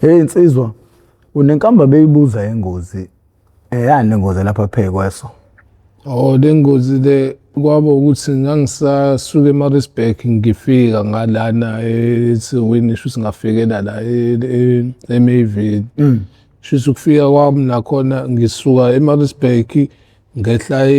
Hey insizwa, unenkamba beyibuza ingozi. Yani ingozi lapha phekweso. Le ngozi le kwaba ukuthi ngangisasuka eMaritzburg ngifika ngalana eThekwini shuthi ngafikela la eMayville. Shuthi ukufika kwami nakhona ngisuka eMaritzburg ngehla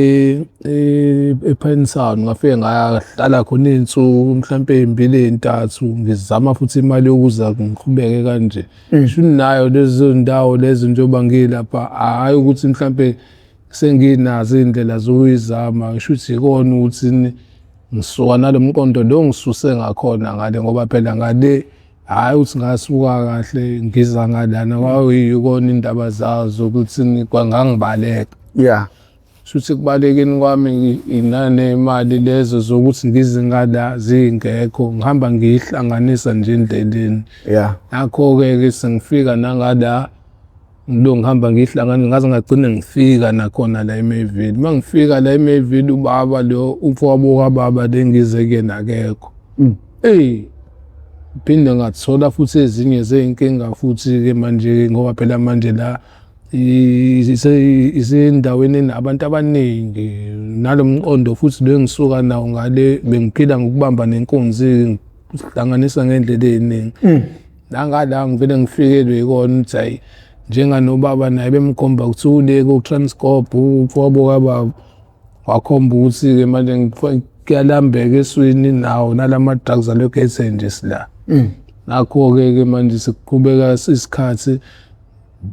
ePentown ngafike ngahlala khona iy'nsuku mhlampe ey'mbili ey'ntathu ngizama futhi imali yokuza ngiqhubeke kanje. Shuthi nayo lezo ndawo lezo njengoba ngilapha hhayi ukuthi mhlampe senginazo iy'ndlela zokuyizama shuthi ikona ukuthi ngisuka nalo mqondo lo ngisuse ngakhona ngale ngoba phela ngale hhayi ukuthi ngasuka kahle ngiza ngalana kwakuyikona indaba zazo ukuthi kwangangibaleka. Yeah. Shuthi kubalekeni kwami inanemali lezo zokuthi ngize ngala zingekho ngihamba ngiyihlanganisa nje endleleni. Yeah. Ngakho-ke sengifika nangala ngihamba ngiyihlanganisa ngaze ngagcine ngifika nakhona la eMayville. Uma ngifika la eMayville ubaba lo umfowabo kababa le ngize kuyena akekho. Phinde ngathola futhi ezinye zey'nkinga futhi-ke manje ngoba phela manje la isendaweni enabantu abaningi nalo mqondo futhi lo engisuka nawo ngale bengiphila ngokubamba nenkunzi ngihlanganisa ngendlela ey'ningi. Nangala ngivele ngifikelwe yikona ukuthi hhayi njenganobaba naye bemkhomba ukuthi ule ku-Transcorp umfowabo kababa wakhomba ukuthi-ke manje kuyalambeka eswini nawo nalama-drugs alokhu ethe nje sila. Ngakho-ke manje sekuqhubeka isikhathi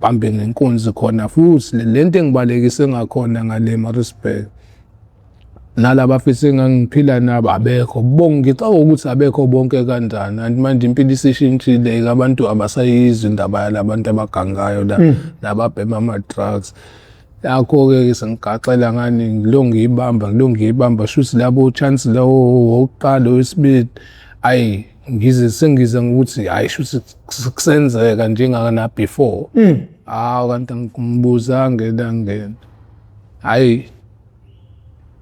bambe ngenkunzi khona futhi lento engibalekise ngakhona ngale eMaritzburg nalaba futhi engangiphila nabo abekho ngicabanga ukuthi abekho bonke kanjani manje impilo isishintshile abantu abasayizwa indaba yalabantu abagangayo la nababhema ama-drugs. Ngakho-ke sengigaxela ngani ngilongiyibamba shuthi labo chance lawo wokuqala owesibili ayi sengiza ngokuthi hhayi shuthi kusenzeka njengana before. Kanti angibuzanga elangeni. Hhayi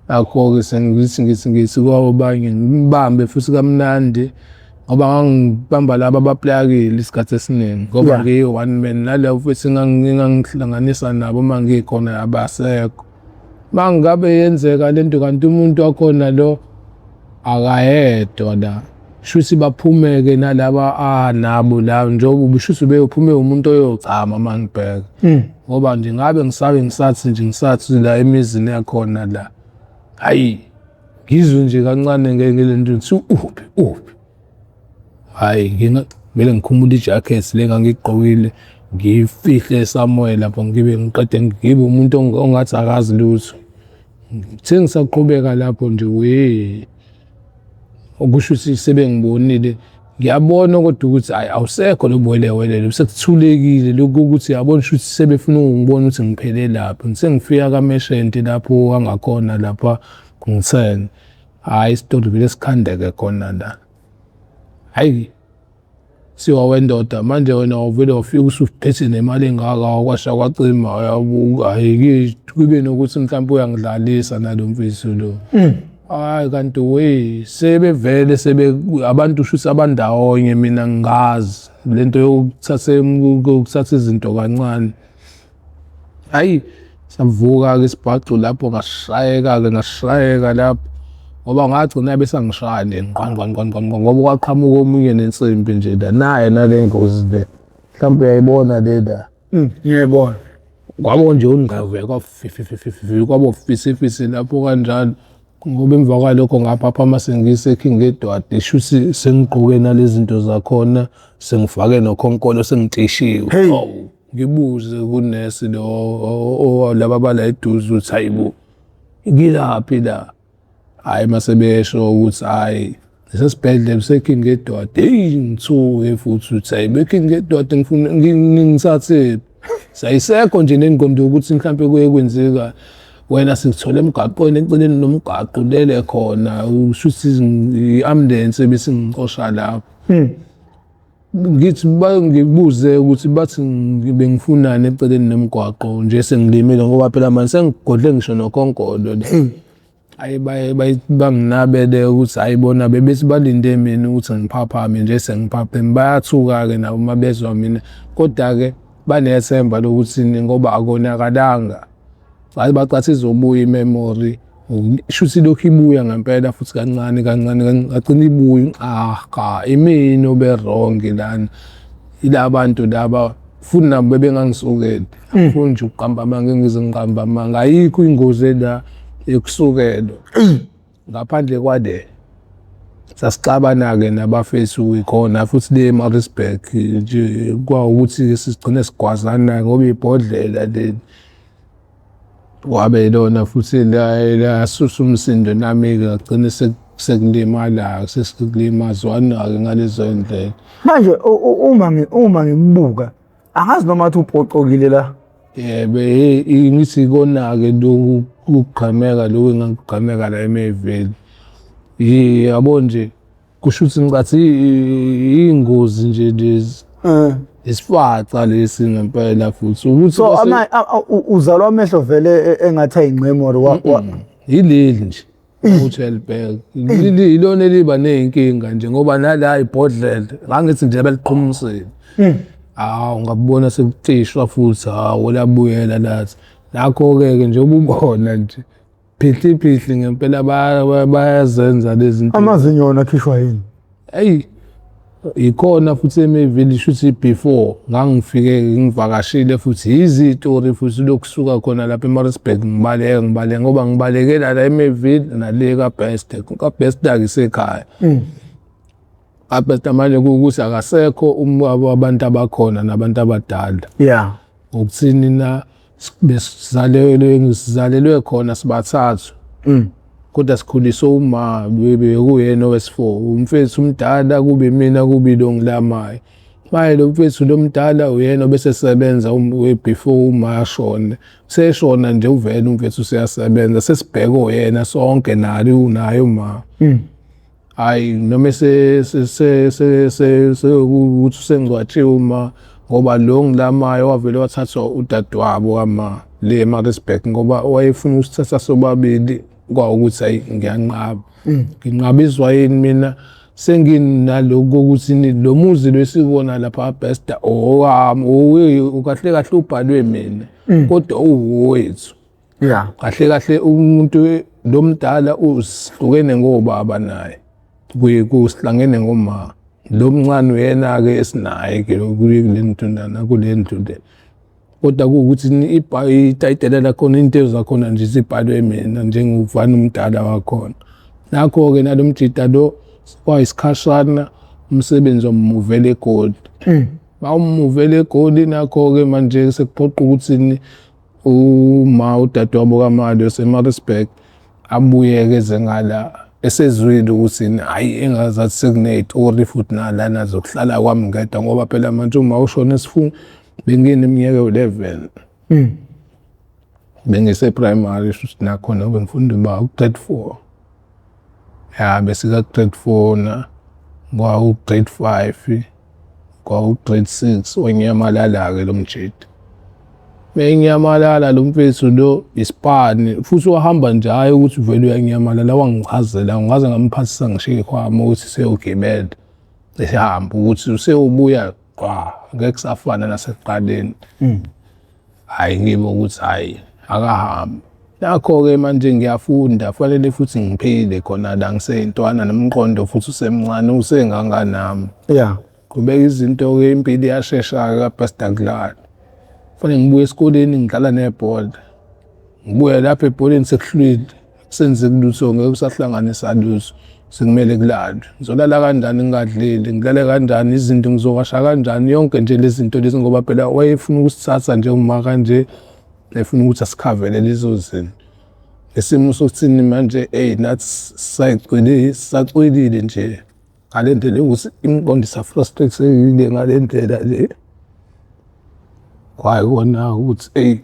ngakho-ke sengithi kwabanye ngibambe futhi kamnandi ngoba ngangibamba laba abaplakile isikhathi esiningi ngoba ngiyi-one man nalabo futhi ngangihlanganisa nabo uma ngikhona abasekho. Uma ngabe yenzeka lento kanti umuntu wakhona lo akayedwa la shuthi baphumeke nalaba nabo la njengoba shuthi beyophume umuntu oyogcama uma ngibheka. Ngoba nje ngabe ngisathi la emizini yakhona la hhayi ngizwe nje kancane ngelento ukuthi uphi. Hhayi kumele ngikhumule ijakhethi le ngangigqokile ngiyifihle somewhere lapho ngiqede ngibe umuntu ongathi akazi lutho. Ngithe ngisaqhubeka lapho nje okusho ukuthi sebengibonile ngiyabona kodwa ukuthi hhayi awusekho lo buwelewele sekuthulekile lokhu ukuthi yabona shuthi sebefuna ungibona ukuthi ngiphele lapho. Sengifika kaMerchant lapho angakhona lapha ngithenga hhayi isitori vele sikhandeke khona la. Hhayi kuthiwa wendoda manje wena uvele wafika usuphethe nemali engaka wakwasha kwacima hhayi kube nokuthi mhlawumbe uyangidlalisa nalo mfisi lo. Hhayi kanti sebevele abantu shuthi abandawonye mina ngingazi lento yokuthatha izinto kancane. Hhayi savuka-ke isibhaxu lapho ngashayeka lapho ngoba ngagcina besangishaya nje ngoba kwaqhamuka omunye nensimbi nje la naye nale ngozi le mhlawumbe uyayibona le la. Ngiyayibona. Kwabo nje ungqavuke kwaba ufisifisi lapho kanjalo ngoba emva kwalokho ngaphapha uma sengiseKing Edward shuthi sengigqoke nalezi zinto zakhona sengifake nokhonkolo sengicishiwe. Ngibuze kunesi lo laba abala eduze ukuthi hayibo ngilaphi la. Hhayi mase besho ukuthi hhayi sesibhedlela seKing Edward. Ngithuke futhi ukuthi hayi beKing Edward ngisathephi sayisekho nje nengqondo yokuthi mhlawumbe kuye kwenzeka wena sikuthole emgaqweni eceleni nomgaqo lele khona ushuthi i-ambulance besingixosha lapho. Ngithi ngibuze ukuthi bathi bengifunani eceleni nomgwaqo nje sengilimele ngoba phela manje sengigodle ngisho nokhonkolo. banginabe ukuthi ayibona bebethi balinde mina ukuthi ngiphaphame nje sengiphapheme bayathuka-ke nabo uma bezwa mina kodwa-ke banethemba lokuthi ngoba akonakalanga bacathi izobuya i-memory shuthi lokhu ibuya ngempela futhi kancane agcina ibuya imina obe-wrong lana ila bantu laba futhi nabo bebengangisukeli angifuni nje ukuqamba amanga ngize ngiqamba amanga ayikho ingozi la yokusukela ngaphandle kwale sasixabana-ke nabafethu ikhona futhi le-Maritzburg nje kwawukuthi sigcine sigwazana ngoba ibhodlela leli wabe lona futhi lasusa umsindo nami-ke ngagcine sekulimala sesikulimazwana-ke ngalezo ndlela. Manje uma ngibuka angazi noma athi uphoxokile la. Yebo ngithi ikona-ke lokhu ukugqameka lokhu engangigqameka la eMayville yabo nje kusho ukuthi ngicathi iy'ngozi nje lezi isifaca lesi ngempela futhi ukuthi so uzalwa amehlo vele engathi ayingqemori yileli nje uTelberg ilona eliba ney'nkinga nje ngoba nala ibhodlela ngangithi nje beliqhumisile ungabona sekutishwa futhi labuyela lathi nakho-ke nje ububona nje phihli ngempela bayazenza lezi zinto. Amazinyo wona akhishwa yini? Eyi ikhona futhi eMayville shuthi before ngangifike ngivakashile futhi izitori futhi lokusuka khona lapha eMaritzburg ngibaleka ngoba ngibalekela la eMayville nale kaBest kaBest-ke isekhaya kaBest manje ukuthi akasekho abantu abakhona nabantu abadala ukuthini na sizalelwe khona sibathathu kodwa sikhuliswe uma bekuyena owesi-4 umfethu umdala kube mina kube lo ngilamayo manje lo mfethu lo mdala uyena obesesebenza before uma ashone seshona nje uvele umfethu useyasebenza sesibheke oyena sonke naye uma hayi noma ukuthi usengcwatshiwe uma ngoba lo ngilamayo wavele wathathwa udadewabo kama le eMaritzburg ngoba wayefuna usithatha sobabili kwawukuthi hayi ngiyanqaba nginqabizwa yini mina senginaloko kokuthi lo muzi lwesibona lapha Best kahle ubhalwe mina kodwa uwethu kahle umuntu lo mdala usihlukene ngobaba naye kusihlangene ngoma lo mncane uyena-ke esinaye-ke kule ndlu le kodwa kuwukuthi itayitela lakhona into zakhona nje zibhalwe mina njengovana umdala wakhona nakho-ke nalo mjida lo kwayisikhashana umsebenzi wamuvela eGoli bawumuvela eGoli nakho-ke manje sekuphoqa ukuthi udadewabo kaMali waseMaritzburg abuye-ke eze ngala esezwile ukuthi hayi engazathi sekuney'tori futhi nalana zokuhlala kwami ngedwa ngoba phela manje uma ushona esifungo bengineminyaka ewu-11 bengise-primary shuthi nakhona bengifunda grade 4 besika-grade 4 na kwaku-grade 5 kwaku-grade 6 wenyamalala-ke lo mjida benginyamalala lo mfethu lo isipani futhi wahamba nje hayi ukuthi vele uyanyamalala wangichazela ngaze ngamphathisa ngishiye kwami ukuthi seyogibela esihamba ukuthi usewubuya ngeke kusafana nasekuqaleni hayi ngibe ukuthi hayi akahambi nakho-ke manje ngiyafunda fanele futhi ngiphile khona la ngiseyintwana nomqondo futhi usemncane usenganganami qhubeka izinto-ke impilo iyashesha-ke kaBest Glad fanele ngibuye esikoleni ngidlala nebhola ngibuye lapha ebholeni sekuhlwile senzeki lutho ngeke usahlanganisa lutho sekumele kuladwe ngizolala kanjani ngingadlile ngidlale kanjani izinto ngizowasha kanjani yonke nje lezi zinto lezi ngoba phela wayefuna ukusithatha nje uma kanje efuna ukuthi asikhavele lezo zinto isimo sokuthini manje nathi sacwilile nje ngale ndlela ukuthi imiqondo isa-frustrate ngale ndlela le kwayona ukuthi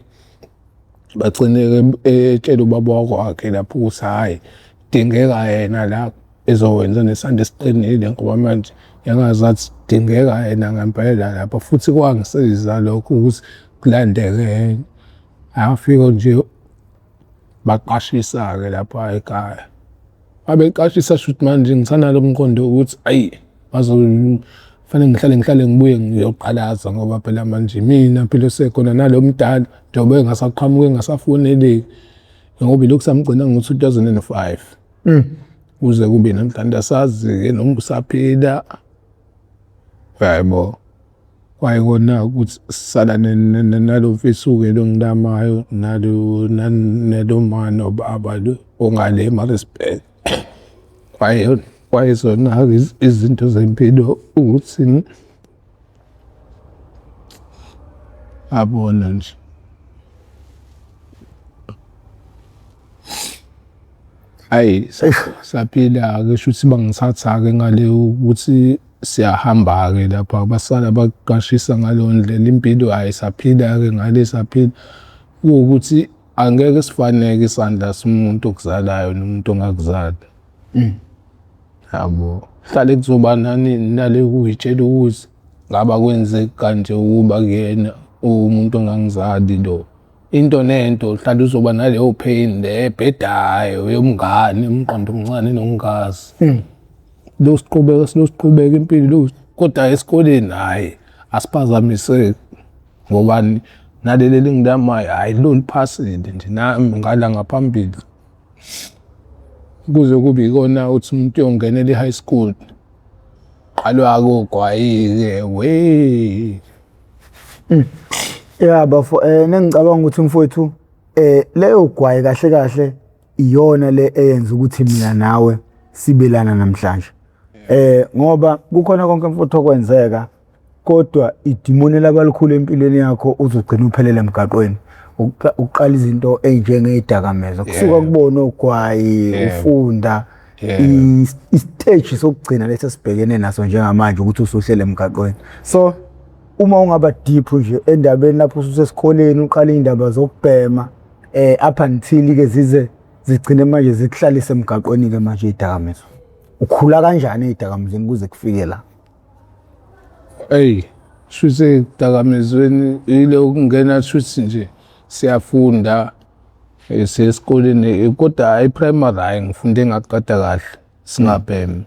bagcine-ke etshela ubaba wakwakhe lapho ukuthi hhayi dingeka yena la ezowenza nesandla esiqinile ngoba manje yangazathi dingeka yena ngempela lapha futhi kwangisiza lokho ukuthi kulandeke afika nje baqashisa-ke lapha ekhaya. Abeqashisa shuthi manje ngisanalo umqondo ukuthi ayi fanele ngihlale ngibuye ngiyoqalaza ngoba phela manje mina phela sekhona nalo mdala njengoba engasaqhamuki engasafoneleki ngoba ilokhu samgcina ngo-2005 kuze kube namhlanje asazi-ke noma usaphila yabo kwayikona ukuthi sisala nalo mfisuke lo ngilamayo nalo mano baba lo ongale eMaritzburg kwayizona izinto zempilo ukuthi abona nje hayi saphila-ke shuthi bangisatha-ke ngale ukuthi siyahamba-ke lapha basala baqashisa ngaleyo ndlela impilo ayisaphila-ke ngale saphila kuwukuthi angeke sifaneke isandla somuntu okuzalayo nomuntu ongakuzali yabo hlale kuzoba nale kuyitshela ukuthi ngaba kwenzeka kanje ukuba kuyena umuntu ongangizali lo into nento hlale uzoba naleyo pain le ebhedayo yomngane umqondo omncane nongazi lo siqhubeka impilo kodwa esikoleni hayi asiphazamiseki ngoba naleli lingilamayo hayi lo liphasile nje nami ngala ngaphambili kuze kube ikona uthi umuntu uyongenela i-high school qalwa kogwayi-ke ya bafo nengicabanga ukuthi mfowethu leyo gwayi kahle kahle iyona le eyenza ukuthi mina nawe sibelana namhlanje ngoba kukhona konke mfowethu okwenzeka kodwa idimoni labalikhulu empilweni yakho uzogcina uphelele emgaqweni uqala izinto enjengezidakameza kusuka kubona ogwayi ufunda i-stage sokugcina lesi sibhekene naso njengamanje ukuthi usuhlele emgaqweni so uma ungaba deep nje endabeni lapho usesesikoleni uqala indaba zokubhema up until ke zize zigcine manje zikuhlalise emgaqweni ke manje idakamezwa ukhula kanjani ezidakamezweni kuze kufike la shuse idakamezweni ile ukungena shuthi nje siyafunda sesikoleni kodwa e-primary hayi ngifunde ngaqeda kahle singabhemi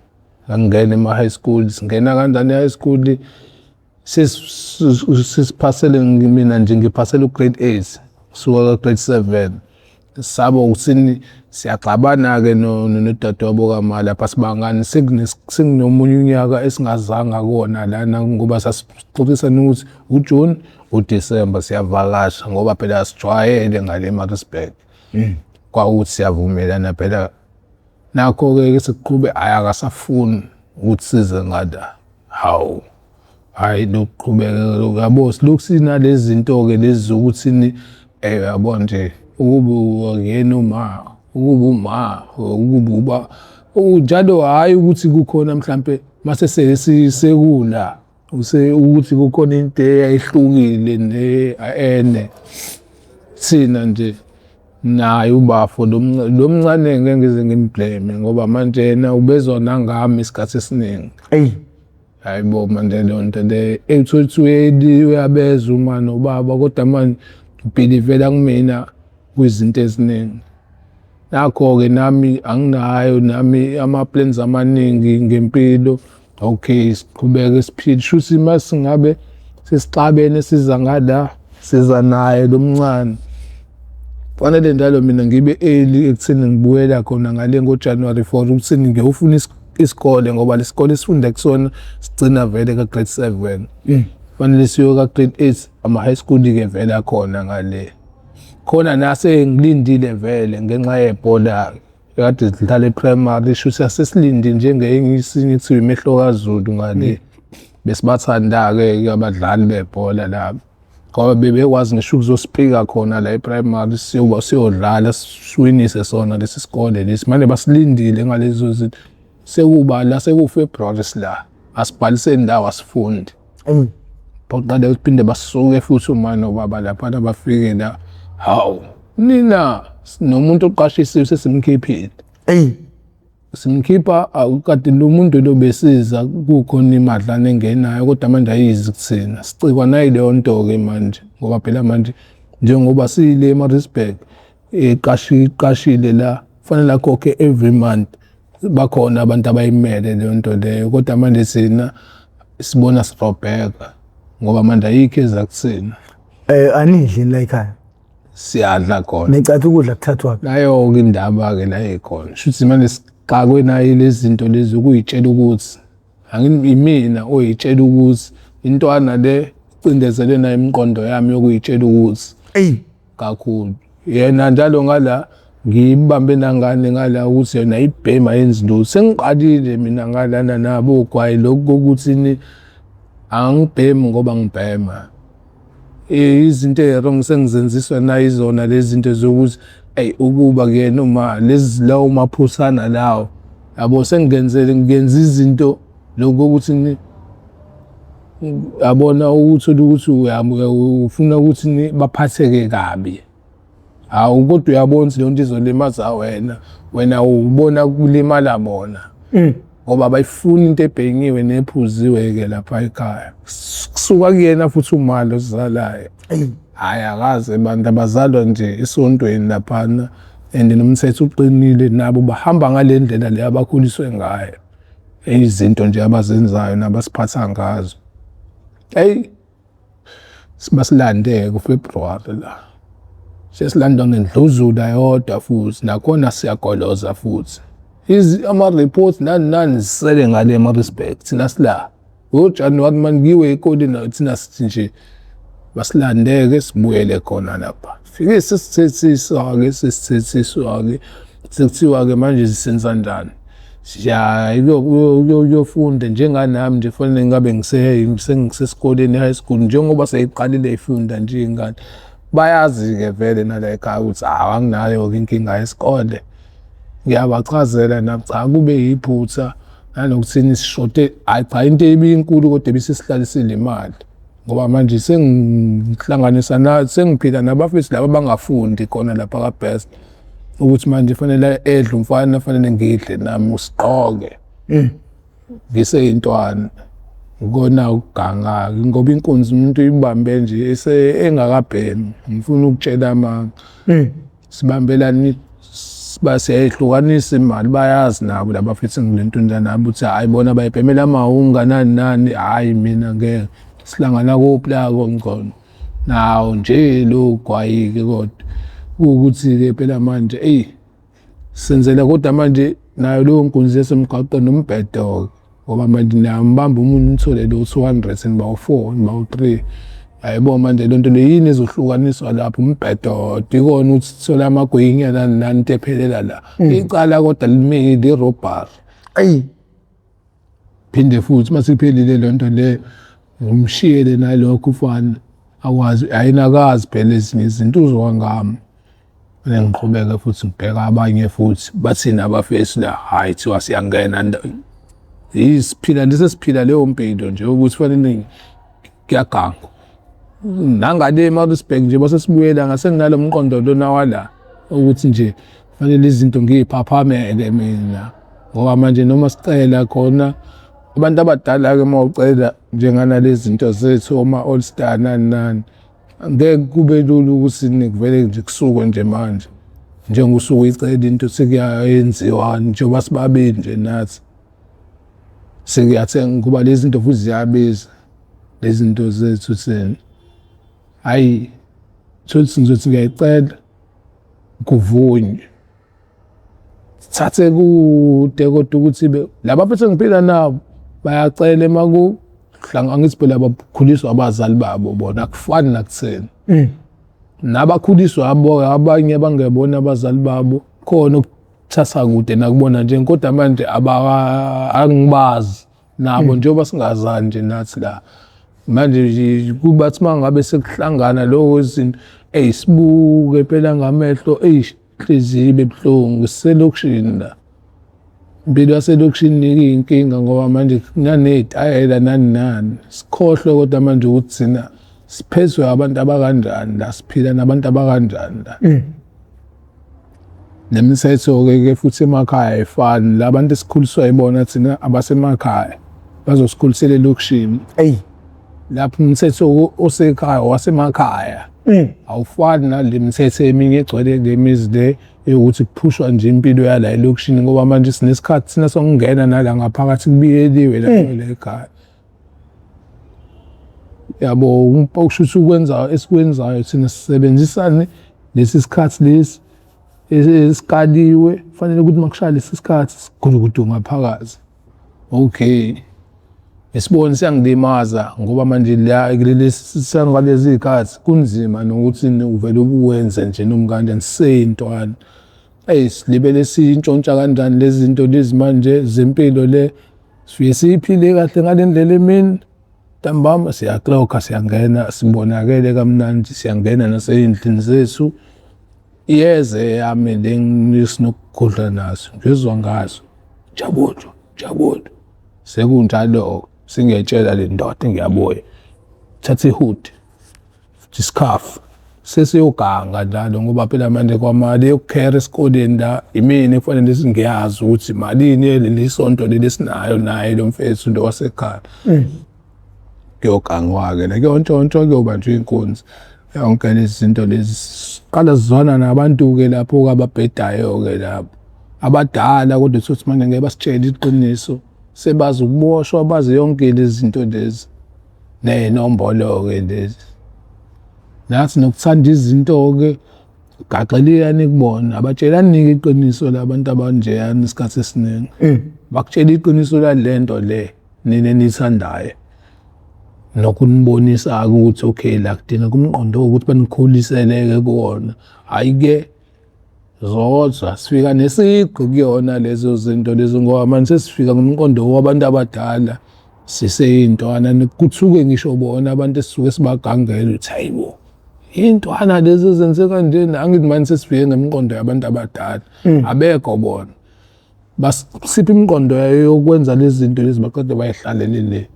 angena ema-high school singena kanjani e-high school sisiphasele mina nje ngiphasele u-grade 8 kusuka ka-grade 7 sabo ukuthi siyaxabana-ke nodadewabo kamali lapha sibangani sekunomunye unyaka esingazanga kona lana ngoba sasixoxisana ukuthi uJune uDisemba siyavakasha ngoba phela sijwayele ngale eMaritzburg kwawukuthi siyavumelana phela nakho-ke sekuqhube akasafuni ukuthi size ngada hawu hayi lokuqhubeka yabo silokhu sinalezi zinto-ke lezi zokuthi yabo nje ukuba uyena uma ukuba uma ukuba njalo hayi ukuthi kukhona mhlambe mase sekula ukuthi kukhona into eyayihlukile ene sina nje naye ubafo lo mncane ngeke ngize ngimblame ngoba manje yena ubezwa nangami isikhathi esiningi hayibo manje le nto le ethuthweni uyabeza uma nobaba kodwa manje ubhilivela kumina kwizinto eziningi nakho-ke nami anginayo nami ama-plans amaningi ngempilo okay siqhubeke siphile shuthi masingabe sesixabene siza ngala siza naye lo mncane fanele njalo mina ngibe early ekutheni ngibuyela khona ngale ngoJanuary 4 ukuthi ngiyofuna isikole ngoba lesikole sifunda kusona sigcina vele ka-grade 7 fanele siyo ka-grade 8 ama-high school-ke vele akhona ngale khona nase ngilindile vele ngenxa yebhola kade sidlala e-primary shuthi asesilindi njengesinye kuthiwa imehlo kaZulu ngale besibathanda-ke abadlali bebhola labo ngoba bebekwazi ngisho ukuzosipika khona la e-primary siyodlala siwinise sona lesi sikole lesi manje basilindile ngalezo zinto sekuba la sekuFebruary sila asibhalise ndawo asifundi baqale uphinde basuke futhi uma nobaba lapha abafike la hawu nina nomuntu oqashisiwe sesimkhiphile simkhipha akade lo muntu lo besiza kukhona imadlana engenayo kodwa manje ayizi kuthina sicikwa nayi leyo nto ke manje ngoba phela manje njengoba sile eMaritzburg eqashile la kufanele akhokhe every month. Bakhona abantu abayimele leyo nto leyo, kodwa manje sina sibona sirobheka ngoba manje ayikho ezakuthina. Anidli la ekhaya? Siyadla khona. Necatha ukudla kuthathwa Nayo-ke indaba-ke la ekhona. Shuthi manje siqakwe nayo lezi zinto lezi ukuyitshela ukuthi imina oyitshela ukuthi intwana le cindezele nayo imiqondo yami yokuyitshela ukuthi kakhulu. Yena njalo ngala ngibambe nangane ngala ukuthi yena ibhema yenzi lutho. Sengiqalile mina ngalana nabo ogwayi lokho ukuthi ni angibhemi ngoba ngibhema. Izinto ezirong sengizenziswa na izona lezi zinto zokuthi ukuba kuyena uma lezi lawo maphusana lawo yabo ngenza izinto lokho ukuthi yabona ukuthi ufuna ukuthi baphatheke kabi. Hawu kodwa uyabona leyo nto izolimaza wena ubona kulimala bona ngoba bayifuna into ebhengiwe nephuziwe-ke lapha ekhaya kusuka kuyena futhi umali osizalayo. Hhayi akaze abantu abazalwa nje esontweni laphana and nomthetho uqinile nabo bahamba ngale ndlela le abakhuliswe ngayo. Izinto nje abazenzayo nabasiphatha ngazo basilandeke uFebruwari la sesilandwa ngendluzula yodwa futhi nakhona siyagoloza futhi ama-reports nani sisele ngale ama-respect thina sila ngoJanuwari mangiwe ekoleni thina sithi nje basilandeke sibuyele khona lapha fike sesithethiswa-ke sekuthiwa-ke manje sisenza njani uyofunda njenganami nje fanele ngabe sengisesikoleni high school njengoba seyiqalile ifunda nje ingane bayazi-ke vele nala ekhaya ukuthi anginayo-ke inkinga yesikole. Ngiyabachazela nabo cha kube yiphutha nanokuthini sishode cha into ebinkulu kodwa ebisisihlalisile imali ngoba manje sengihlanganisa sengiphila nabafethu laba abangafundi khona lapha kaBest ukuthi manje fanele edle umfana fanele ngidle nami usigqoke ngiseyintwana ngona ukuganga ngoba inkunzi umuntu uyibambe nje engakabhemi ngifuna ukutshela mama sibambelana basiyahlukanisa imali bayazi nabo labafethu ngilento nabo uthi hayi bona bayibhemela amahunga nani hayi mina ngeke sihlangana koplako ngcono nawo nje lo gwayike kodwa ukuthi-ke phela manje senzela kodwa manje nayo leyo nkunzi yasemgwaqo nombhedo ngoba manje niyambamba umuntu nithole lo 200 nibawu-4 nibawu-3 hayibo manje lento le yini ezohlukaniswa lapho umbhedo ikona ukuthi sithole amagwinya nani into ephelela la icala kodwa limile irobhari phinde futhi masiphelile lento le ngimshiyele nalokho ufana akwazi ayinakazi phela ezinye izinto uzwangami ngiqhubeka futhi ngibheka abanye futhi bathina abafesi la hayi thiwa siyangena isiphila lesesiphila leyo mpilo nje ukuthi fanele kuyaganga nangale eMaritzburg nje basesibuyela ngasenginalo umqondo lona wala ukuthi nje fanele izinto ngiyiphaphamele mina ngoba manje noma sicela khona abantu abadala-ke uma ucela njenganalezi zinto zethu oma-all star nani ngeke kube lula ukuthi nikuvele nje kusukwe nje manje njengosuku uyicela into sekuyayenziwa njengoba sibabili nje nathi sekuyathenga kuba lezi zinto futhi ziyabiza lezi zinto zethu thina hayi sothi ngizothi ngiyayicela kuvunywe thathe kude kodwa ukuthi laba bafethu ngiphila nabo bayacela angithi phela bakhuliswa abazali babo bona akufani nakuthina nabakhuliswa abanye abangebona abazali babo khona ukuthatha kude nakubona nje kodwa manje angibazi nabo njengoba singazani nje nathi la manje kubathi mangabe sekuhlangana lokho izinto sibuke phela ngamehlo inhliziyo ibebuhlungu siselokishini la impilo yaselokishini inkinga ngoba manje nanezitayela nani sikhohlwe kodwa manje ukuthi thina siphezwe abantu abakanjani la siphila nabantu abakanjani la nemithetho-ke futhi emakhaya ayifani labantu esikhuliswa yibona thina abasemakhaya bazosikhulisela elokishini lapho umthetho osekhaya wasemakhaya awufani nale mithetho eminye egcwele kule mizi le yokuthi kuphushwa nje impilo yala elokishini ngoba manje sinesikhathi sina sokungena nala ngaphakathi kubiyeliwe la ekhaya. Yabo ukusho ukwenza esikwenzayo thina sisebenzisane lesi sikhathi lesi esikaliwe kufanele ukuthi makushaya lesi sikhathi sigulukudu ngaphakathi. Okay. Isiboni siyangilimaza ngoba manje la kulesi sangalezi ikhathi kunzima nokuthi uvele ubuwenze nje nomkanje siseyintwana. Silibele sintshontsha kanjani lezi zinto lezi manje zempilo le siye siphile kahle ngalendlela emini ntambama siyaqloka siyangena sibonakele kamnandi siyangena naseyindlini zethu iyeze yami lengisinokugudla naso ngizwa ngazo jabulu sekunjalo singiyetshela le ndoda ngiyabuya thatha ihood isikhafu sesiyoganga njalo ngoba phela manje kwamali yokukhera esikoleni la imini kufanele singiyazi ukuthi malini lelisonto lelisinayo naye lo mfethu ndo wasekhaya ngiyogangwa-ke la kuyontshontsho kuyobanjwa iy'nkunzi yonke lezi zinto lezi qala sizwana nabantu-ke lapho-ke ababhedayo-ke lapho abadala kodwa thuthi manje ngeke basitshele iqiniso sebazi ukuboshwa bazi yonke lezi zinto lezi ney'nombolo-ke lezi nathi nokuthanda izinto-ke gaxeliyani kubona abatshelani-ke iqiniso labantu abanjeyani isikhathi esiningi bakutshela iqiniso lale nto le nina eniyithandayo nokunibonisa-ke ukuthi okay la kudinga kumqondo ukuthi banikhuliseleke kuwona hhayi-ke zodwa sifika nesiqu kuyona lezo zinto lezo ngoba manje sesifika ngomqondo wabantu abadala siseyintwana kuthuke ngisho bona abantu esisuke sibagangela ukuthi hayibo intwana lezi ezenze kanjena angithi manje sesifike ngemqondo yabantu abadala abekho bona basipha imiqondo yokwenza lezi zinto lezi baqede bayihlalelele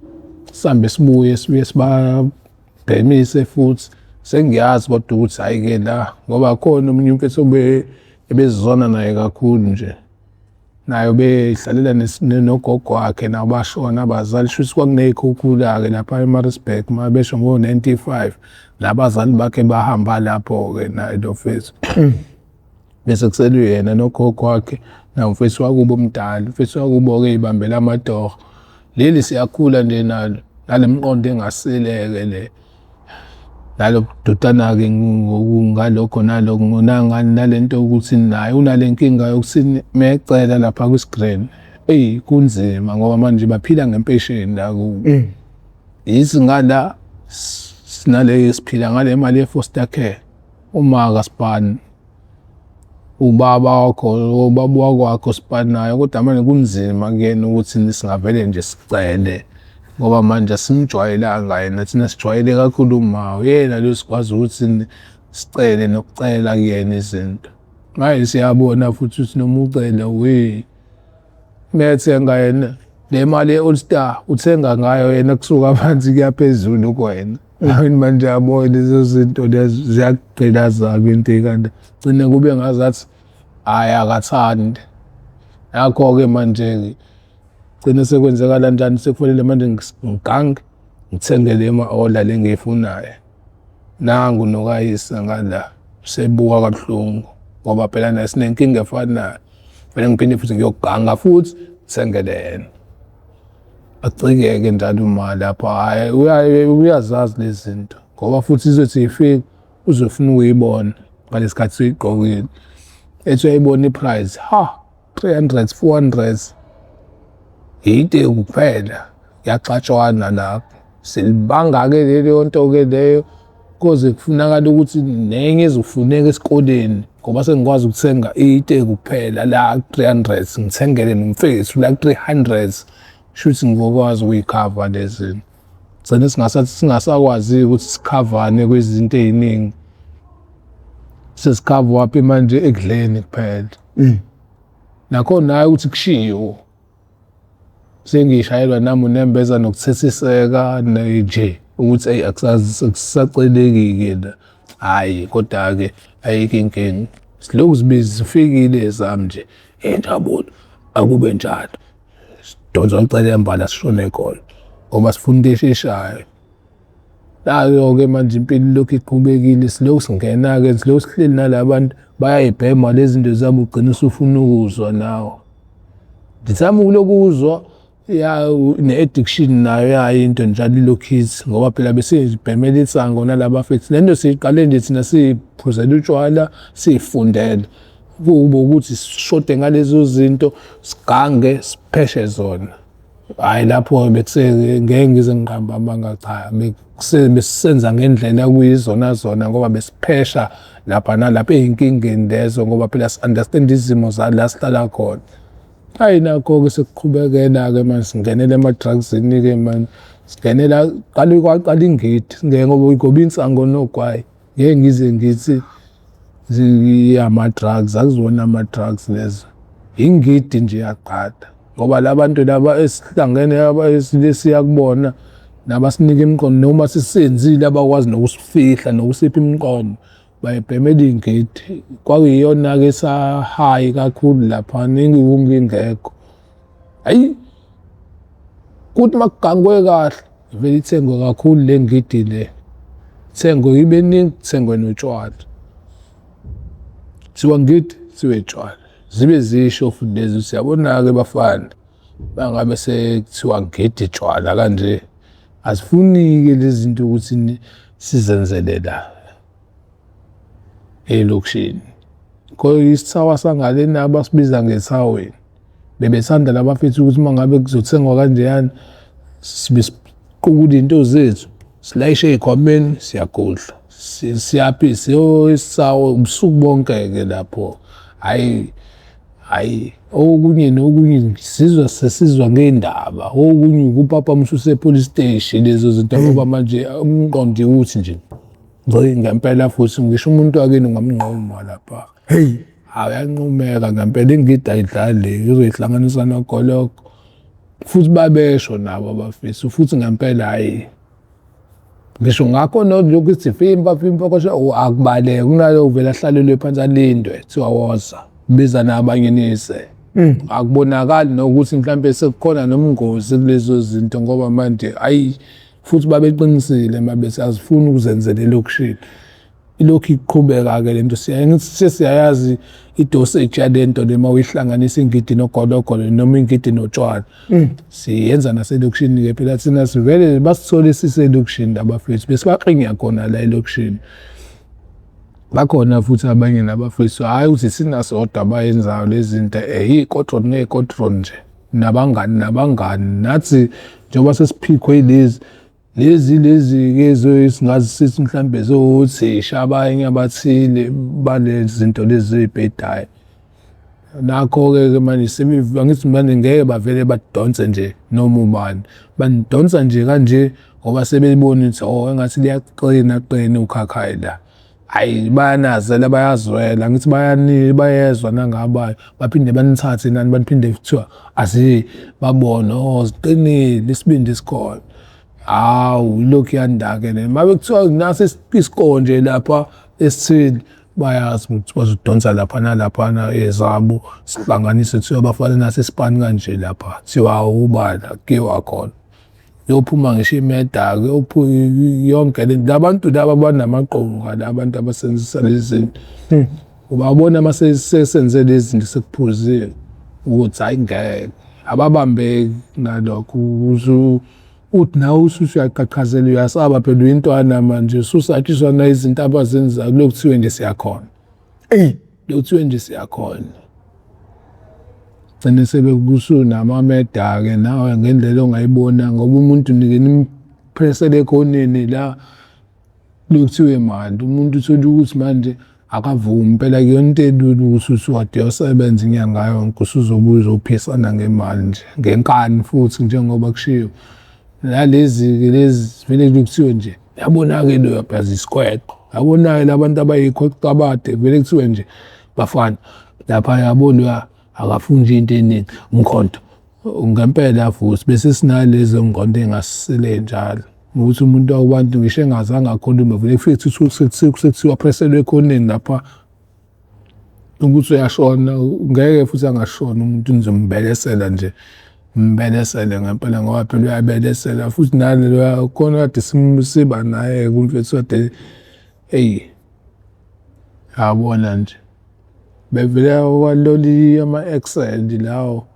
sihambe sibuye sibabhemise futhi sengiyazi kodwa ukuthi hhayi-ke la ngoba khona omunye umfethu ebezizona naye kakhulu nje nayo beyihlalela nogogo wakhe nabo bashona abazali shuthi kwakuney'khukhula-ke lapha eMaritzburg uma besho ngo-95 nabazali bakhe bahamba lapho-ke naye lo mfethu bese kuseluyena nogogo wakhe namfethu wakubo omdala umfethu wakubo-ke ey'bambela amatoho leli siyakhula nje nalo nale mqondo engasileke le nalo dodana-ke ngalokho nalokho nalento yokuthi naye unale nkinga yokuthi mecela lapha kwisigreni kunzima ngoba manje baphila ngempesheni la kubo yithi ngala sinale siphila ngale mali ye-foster care uma kasibani ubaba wakwakho sibani nayo kodwa manje kunzima kuyena ukuthi singavele nje sicele ngoba manje simjwayelanga yena thina sijwayele kakhulu uma yena lo sikwazi ukuthi sicele nokucela kuyena izinto manje siyabona futhi ukuthi noma ucela methenga yena le mali ye-All Star uthenga ngayo yena kusuka phansi kuya phezulu kuwena awini manje yabona lezo zinto lezo ziyakugqilaza-ke into ey'kande gcine kube ngazathi hhayi akathandi ngakho-ke manje-ke gcine sekwenzekala njani sekufanele manje ngigange ngithengele ema-ola le ngiyifunayo nangu nokayisa ngala sebuka kabuhlungu ngoba phela naye sinenkinga efanayo fanele ngiphinde futhi ngiyoganga futhi ngithengele yena acikeke njalo uma lapho hhayi uyazazi lezi zinto ngoba futhi izothi ifika uzofuna ukuyibona ngalesi khathi suyigqokile ethi uyayibona iprice 300 400 yinte kuphela yaxatshwana lapho silibanga-ke leyo nto-ke leyo koze kufunakala ukuthi nenye ezofuneka esikoleni ngoba sengikwazi ukuthenga ite kuphela la 300 ngithengele nomfethu la 300 shuthi ngokwazi ukuyikhava lezi gcine singasakwazi ukuthi sikhavane kwezinto ey'ningi sesikhava waphi manje ekudleni kuphela nakhona hayi ukuthi kushiwo sengishayelwa nami unembeza nokuthethiseka nje ukuthi eyi akusaceleki-ke la hhayi kodwa-ke ayikho inkinga silokhu zifikile ezami nje injabulo akube njalo sidonsa ucele embala sishone khona ngoba sifuna into esheshayo Nayo-ke manje impilo ilokhu iqhubekile, silokhu singena-ke silokhu sihleli nalabantu bayayibhema lezi zinto zabo ugcine usufuna ukuzwa nawe. Ngithanda ukulokhu uzwa ne-addiction nayo yayo into njalo ilokhu ithi ngoba phela besizibhemela isango nalaba fethu. Le nto siyiqale nje thina siphuzela utshwala siy'fundela. Kube ukuthi sishode ngalezo zinto sigange sipheshe zona. Hhayi lapho ngeke ngize ngiqambe amanga cha. Besisenza ngendlela kuyizona zona ngoba besiphesha lapha nalapha ey'nkingeni lezo ngoba phela si-understand izimo zala sihlala khona. Hhayi nakho-ke sekuqhubekela-ke manje singenela ema-drugs-ini-ke manje. Singenela kwaqala ingidi ngoba insango nogwayi. Ngeke ngize ngithi ama-drugs, akuziwona ama-drugs lezo. Ingidi nje yaqala ngoba la bantu laba esihlangene siyakubona nabasinika imiqondo noma sisenzile abakwazi nokusifihla nokusipha imiqondo bayibhemela iy'ngidi. Kwakuyiyona-ke esahayi kakhulu lapha ingekho. Hhayi kuthi uma kugangwe kahle vele ithengwe kakhulu le ngidi le. Ithengwe ibe ningi, kuthengwe notshwala. Kuthiwa ngidi kuthiwe tshwala. Zibe zisho futhi lezi siyabona-ke bafana bangabe sekuthiwa ngidi tshwala kanje. Asifuni-ke lezi zinto ukuthi sizenzele la elokishini. Isithawa sangalena abasibiza ngethaweni. Bebethanda laba fethu ukuthi uma ngabe kuzothengwa kanjeyana siqukule iy'nto zethu silayishe ey'khwameni siyakudla. Siyaphi isisawa ubusuku bonke-ke lapho. Hhayi okunye nokunye sesizwa ngey'ndaba. Okunye upapa umsuse e-police station lezo zinto ngoba manje umqondo uthi nje ngempela futhi ngisho umuntu wakini ungamnquma lapha. Hey, Uyanqumeka ngempela ingidi ayidlali uzoyihlanganisa nogoloko. Futhi babesho nabo abafisi futhi ngempela hhayi. Ngisho ngakho lokhu ithi fimba kwasho akubaleka kunalo uvela ahlalelwe phansi alindwe kuthiwa woza biza nabanye nise. Akubonakali nokuthi mhlampe sekukhona nomngozi kulezo zinto ngoba manje futhi babeqinisile mabese azifuni ukuzenzela elokishini. Ilokhu iqhubeka-ke le nto siyayazi idosage yale nto le uma uyihlanganisa ingidi nogologolo noma ingidi notshwala. Siyenza naselokishini-ke phela thina sivele basithole siselokishini abafethu besibaqinya khona la elokishini. Bakhona futhi abanye nabafethu hhayi ukuthi sinasodwa abayenzayo lezi zinto iy'kotron ney'kotron nje nabangani nathi njengoba sesiphikwe lezi-ke esingazi sithi mhlambe zothisha abanye abathile balezi zinto lezi ey'bhedayo. Nakho-ke manje angithi manje ngeke bavele badonse nje noma ubani. Banidonsa nje kanje ngoba sebebona ukuthi engathi liyaqina ukhakhayi la. Hhayi bayanazela bayazwela angithi bayezwa nangabayo baphinde banithathe nani baphinde kuthiwa babone ziqinile isibindi sikhona. Hawu ilokhu yanda-ke le uma bekuthiwa naso isikole nje lapha esithile bayazi ukuthi bazodonsa lapha nalaphana ezabo sihlanganise kuthiwa bafana nasesipani kanje lapha kuthiwa ubala kuyiwa khona. Yophuma ngisho imeda-ke yonke le labantu laba abanamaqondo labantu abasebenzisa lezi zinto. Ubabona uma sesenze lezi zinto sekuphuzile ukuthi hhayi ngeke ababambeki nalokho uthi nawe usuyaqhaqhazela uyasaba phela uyintwana manje ususatshiswa na izinto abazenzayo lokhu kuthiwe nje siyakhona. Lokhu kuthiwe nje siyakhona. Gcine sebekunamameda-ke nawe ngendlela ongayibona ngoba umuntu nimphesele ekhoneni la lokhu kuthiwe manje umuntu uthola ukuthi manje akavumi phela kuyona into elula ukuthi wade usebenza inyanga yonke usuzobuya uzophisana ngemali nje ngenkani futhi njengoba kushiwo. Nalezi-ke lezi vele kuthiwe nje yabona-ke lo phela isikwede yabona-ke labantu abayikhoqabade vele kuthiwe nje bafana lapha yabona akafuni nje into eningi umkhonto ngempela futhi bese sinalezo ngqondo engasisele njalo ukuthi umuntu wabantu ngisho engazange akhulume vele futhi sekuthiwa pheselwe ekhoneni lapha ukuthi uyashona ngeke futhi angashona umuntu nizombelesela nje mbelesele ngempela ngoba phela uyabelesela futhi nalo khona kade siba naye kumfethu kade yabona nje bevele waloli ama-Excel lawo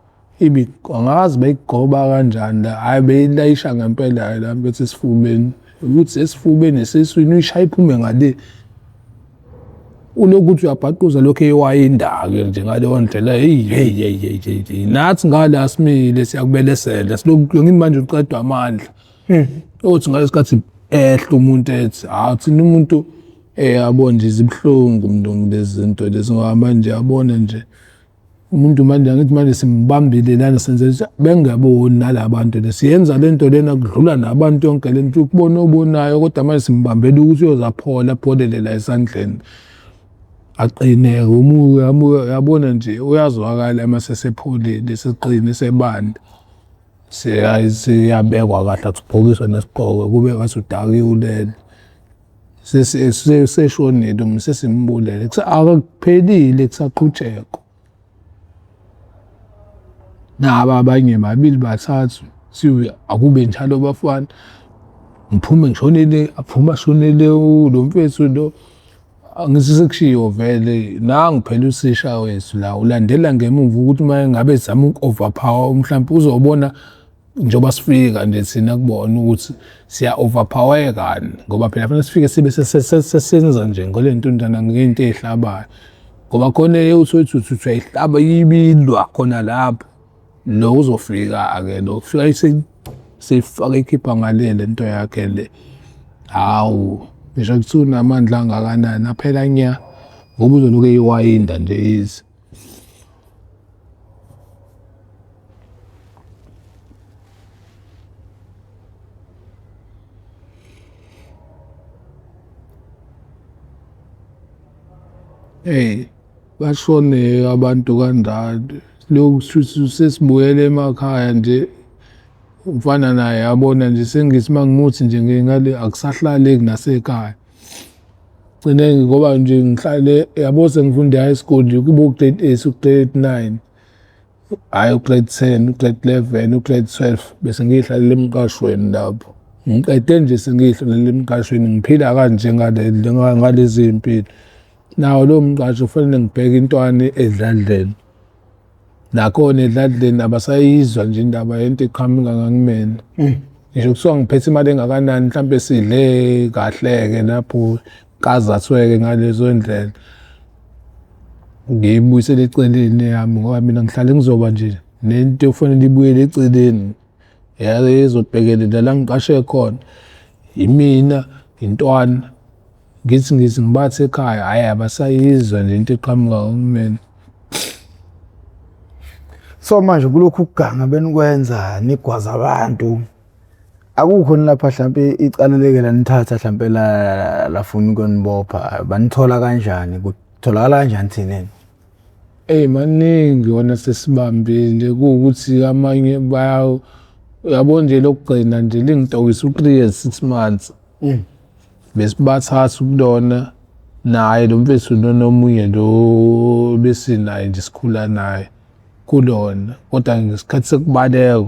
angazi beyigoba kanjani la hayi beyilayisha ngempela la mfethu esifubeni ukuthi esifubeni esiswini uyishaya iphume ngale ulokuthi uyabhaquza lokho ewayinda-ke nje ngaleyo ndlela hey nathi ngala simile siyakubelesela silokhu manje uqedwa amandla othi ngalesikhathi ehle umuntu ethi thina umuntu yabona nje izibuhlungu mntu lezi zinto lezi ngoba manje yabona nje umuntu manje angithi manje simbambile lana senze bengaboni nalabantu siyenza lento lena kudlula nabantu yonke lento ukubona obonayo kodwa manje simbambela ukuthi uyozaphola apholele la esandleni aqine umoya yabona nje uyazwakala mase sepholile siqine sebanda siyabekwa kahle athubhokiswa nesiqoko kube ngathi udakiwulela seshonile sesimbulele akuphelile kusaqhutsheko naba abanye babili bathathu akube njalo bafana ngiphume ngishonele aphuma ashonele lo mfethu lo angisisekushiyo vele nangu phela usisha wethu la ulandela ngemuva ukuthi uma ngabe zama uku-overpower mhlawumbe uzobona njengoba sifika nje thina kubona ukuthi siya-overpowerkani ngoba phela fanele sifike sibe sesenza nje ngole ntontana ngento ey'hlabayo ngoba khona uthi uyayihlaba ibilwa khona lapho lo uzofika-ke lo kufika seyifaka ikhipha ngale lento yakhe le hawu ngisho kuthiwa unamandla angakanani aphela nya ngoba uzolokhu eyiwayinda nje izi bashone abantu kanjalo lokhu sesibuyele emakhaya nje umfana naye yabona nje sengithi mangimuthi nje ngingale akusahlali nasekhaya gcine ngoba nje ngihlale yabo sengifunda high school nje kubo grade 8 grade 9 hayi grade 10 grade 11 grade 12 bese ngihlalele emqashweni lapho ngiqede nje sengihlalele emqashweni ngiphila kanje ngalezi impilo nawo lo mqasho ufanele ngibheke intwana edladleni nakhona edladleni abasayizwa nje indaba yento eqhamuka ngangimena ngisho kuthiwa ngiphethe imali engakanani mhlawumbe sidle kahle-ke lapho kazathweke ngalezo ndlela ngiyibuyisele eceleni yami ngoba mina ngihlale ngizoba nje nento kufanele ibuyele eceleni ezobhekelela la ngiqashe khona imina intwana ngithi ngibathe ekhaya hhayi abasayizwa nje into eqhamuka ngangimena. So manje kulokhu kuganga benikwenza nigwaza abantu akukho lapha mhlambe icaleleke lanithatha mhlambe lafuna ukunibopha banithola kanjani kutholakala kanjani thineni? Maningi wona sesibambile kuwukuthi amanye yabo nje lokugcina nje lingitokisa u3 years 6 months besibathatha ukulona naye lo mfethu nomunye lo besinaye nje sikhula naye kulona kodwa ngesikhathi sekubaleka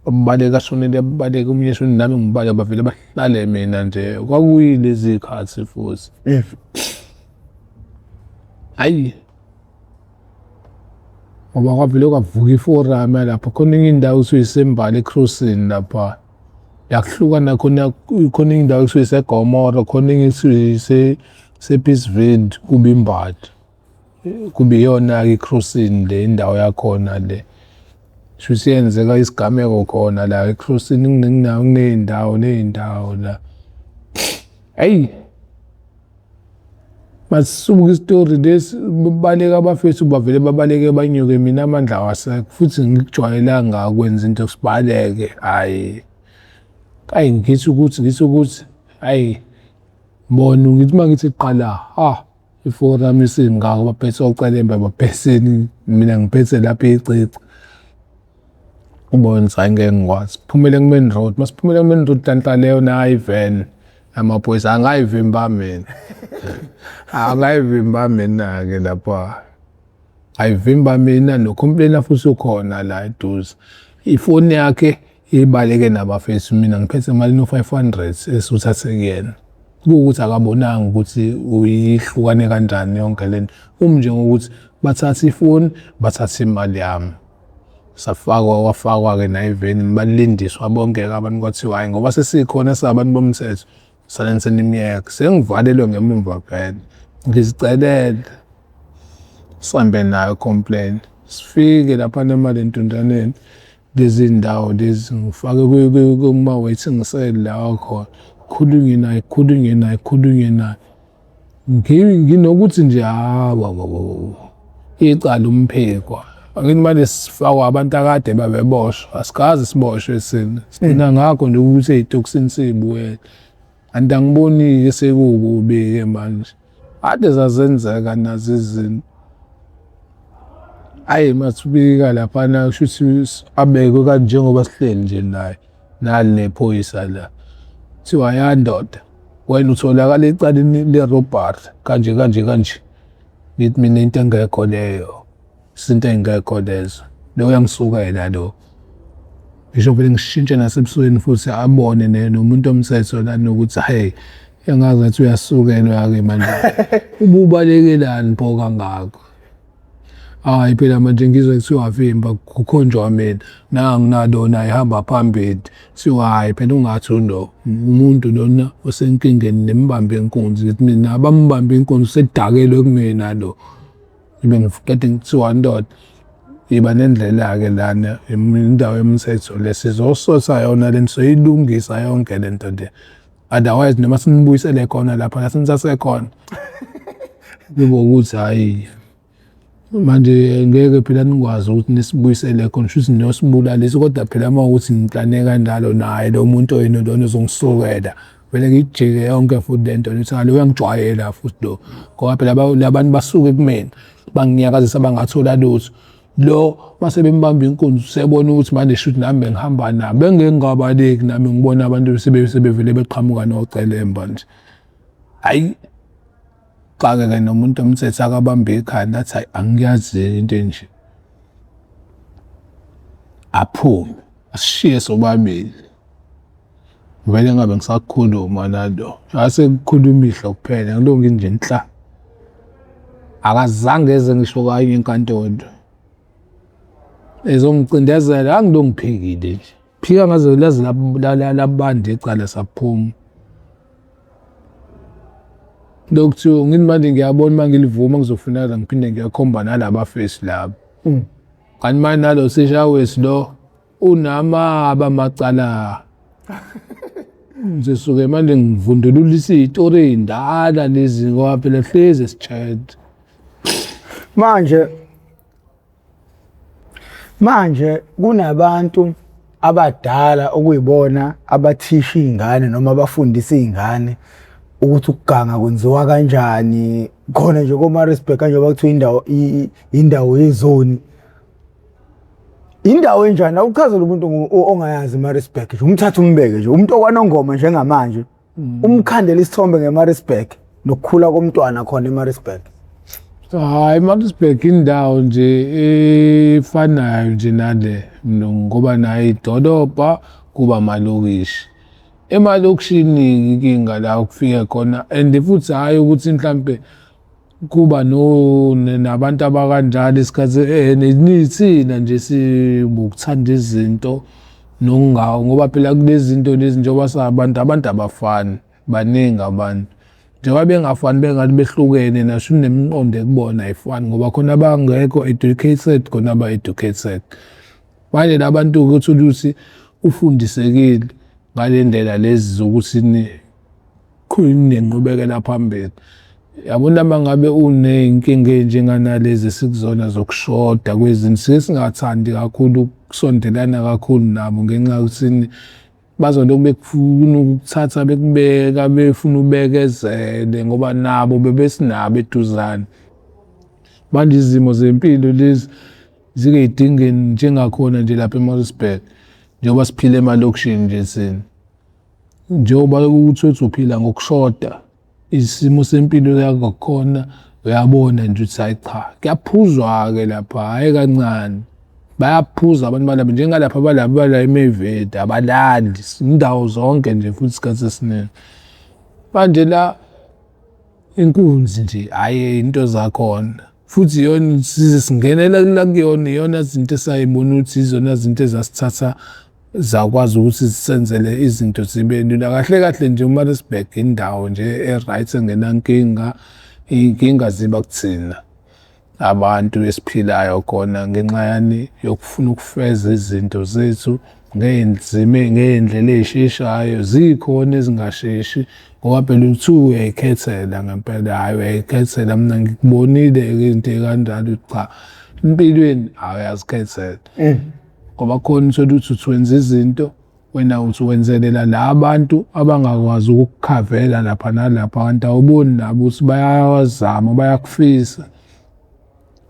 umbaleka shonele abaleka omunye shonele nami ngibaleka bavele bahlale mina nje kwakuyilezi zikhathi futhi hayi ngoba kwavele kwavuka iforum lapho khona indawo usuyisembali eCrossing lapha yakuhlukana khona indawo usuyisegomora khona sePeaceville kube imbadi kube yona-ke iCrossing le indawo yakhona le shuthi yenzeka isigameko khona la eCrossing kuney'ndawo la hayi masisubuka isitori lesi babaleka abafethu bavele babaleke banyuke mina amandla awasekho futhi ngikujwayelanga ukwenza into sibaleke hayi ngithi ukuthi hayi bona ngithi mangithi qala iforum isingaka baphethe ocelemba bapheseni mina ngiphethe lapha icici ubona ngeke ngikwazi phumele ku-main road masiphumele ku-main road tanhlaleyo nayo ivan amaphoyisa angayivimba mina angayivimba mina-ke lapha ayivimba mina no-complainer futhi ukhona la eduze. Ifoni yakhe ibaleke nabafethu mina ngiphethe emalini u-500 esuthathe kuyena. Kuwukuthi akabonanga ukuthi uyihlukane kanjani yonke lento. Nje ngokuthi bathatha ifoni, bathatha imali yami. Wafakwa-ke na-eveni balindiswa bonke-ke abantu kwathiwa hhayi ngoba sesikhona sabantu bomthetho salense nimyeka. Sengivalelwe ngemuva vele. Ngizicelele. Sihambe nayo complain. Sifike laphana eMalentunjaneni. Lezi ndawo lezi ngifake kuma-waiting cell la khona. Khulunywe naye. Nginokuthi nje icala umphekwa. Angithi manje sifakwa abantu akade babeboshwa. Asikaze siboshwe sina. Sina ngakho nje ukuthi ey'tokisini sibuye. Anti angiboni-ke sekukubi-ke manje. Ade zazenzeka nazo izinto. Hhayi mathubika laphana kushuthi abekwe kanje ngoba sihleli nje naye. Nali nephoyisa la. Kuthiwa ya ndoda, wena utholakala ecaleni le-robbery kanje. Ngithi mina into engekho leyo. Izinto ey'ngekho lezo. Lo uyangisukela lo. Ngisho vele ngishintshe nasebusweni futhi abone nomuntu omthetho lana ukuthi hey, engazi ngathi uyasukelwa-ke manje. Ububalekelani pho kangako? Hhayi phela manje ngizwe kuthiwa wavimba kukhonjwa mina. Nanginalo naye ehamba phambili. Kuthiwa hhayi phela ungathi uno umuntu lona osenkingeni nembambe inkunzi. Ngithi mina abambambe inkunzi sedakelwe kumina lo. Ngibe ngifukade ngithiwa ndoda. Iba nendlela-ke lana indawo yomthetho le sizosotha yona le nto soyilungisa yonke le nto le. Otherwise noma sinibuyisele khona lapha la sinithathe khona. Kube ukuthi hhayi manje ngeke phela nikwazi ukuthi nisibuyisele khona shuthi niyosibulalisa kodwa phela uma ukuthi ngiplane kanjalo naye lo muntu oyena lona uzongisukela vele ngijike yonke futhi le nto lithi ngalo uyangijwayela futhi lo ngoba phela labantu basuke kumina banginyakazisa bangathola lutho. Lo mase bembamba inkunzi sebona ukuthi manje shuthi nami bengihamba nabo bengeke ngabaleki nami ngibona abantu sebevele beqhamuka nocelemba nje. Hayi xa-ke nomuntu omthetho akabambe ikhanda athi hayi angiyazi into enje. Aphume asishiye sobabili. Vele ngabe ngisakhuluma nalo. Ase kukhuluma ihlo kuphela ngilonke nje nhla. Akazange eze ngisho kanye enkantolo. Ezongicindezela angilongiphikile nje. Phika ngaze lazi labande icala saphuma. Lokuthiwa ngithi manje ngiyabona uma ngilivuma ngizofuneka ngiphinde ngiyakhomba nalabafesi labo. Kanti manje nalo seshawesi lo unamaba macala. Ngisuke manje ngivundululisa izitori ezindala lezi ngoba phela hleze sichatha. Manje kunabantu abadala okuyibona abathisha izingane noma abafundisa izingane ukuthi ukuganga kwenziwa kanjani khona nje koMaritzburg kanje bakuthiwa indawo yezoni. Indawo enjani awuchazela umuntu ongayazi eMaritzburg nje umthatha umbeke nje umuntu okwanongoma njengamanje umkhandela isithombe ngeMaritzburg nokukhula komntwana khona eMaritzburg. Hayi eMaritzburg indawo nje efanayo nje nale ngoba nayo idolobha kuba amalokishi. Emalokishini inkinga la ukufika khona and futhi hayi ukuthi mhlambe kuba nabantu abakanjalo isikhathi nithina nje sibukuthanda izinto nokungawo ngoba phela kulezi zinto lezi njengoba sabantu abafani baningi abantu. Njengoba bengafani bengathi behlukene nasho nemiqondo ekubona ayifani ngoba khona abangekho educated khona aba-educated. Manje labantu ukuthi uthi ufundisekile ngale ndlela lezi zokuthi kunenqubekela phambili. Yabona mangabe uney'nkinga enjenganalezi sikuzona zokushoda kwezinto singathandi kakhulu ukusondelana kakhulu nabo ngenxa yokuthi bazolokhu bekufuna ukuthatha bekubeka befuna ubekezele ngoba nabo bebesinabo eduzane. Manje izimo zempilo lezi zikey'dingeni njengakhona nje lapha eMaritzburg njengoba siphila emalokishini nje sina. Njengoba uthi uphila ngokushoda isimo sempilo yakhona uyabona nje ukuthi hayi cha kuyaphuzwa-ke lapha hhayi kancane bayaphuza abantu balapha njengalapha bala eMayville abalali indawo zonke nje futhi isikhathi esiningi manje la inkunzi nje hhayi into zakhona futhi iyona singenela la kuyona iyona zinto esayibona ukuthi izona zinto ezasithatha zakwazi ukuthi sisenzele izinto zibe lula kahle kahle nje uMaritzburg indawo nje e-right engenankinga iy'nkinga ziba kuthina abantu esiphilayo khona ngenxa yani yokufuna ukufeza izinto zethu ngey'ndlela ey'sheshayo zikhona ezingasheshi ngoba phela uthi uyayikhethela ngempela hhayi uyayikhethela mina ngikubonile-ke into ey'kanjalo cha empilweni awuyazikhethela ngoba khona uthole ukuthi wenza izinto wena uthi wenzelela la abantu abangakwazi ukukukhavela lapha nalapha kanti awuboni nabo ukuthi bayawazama bayakufisa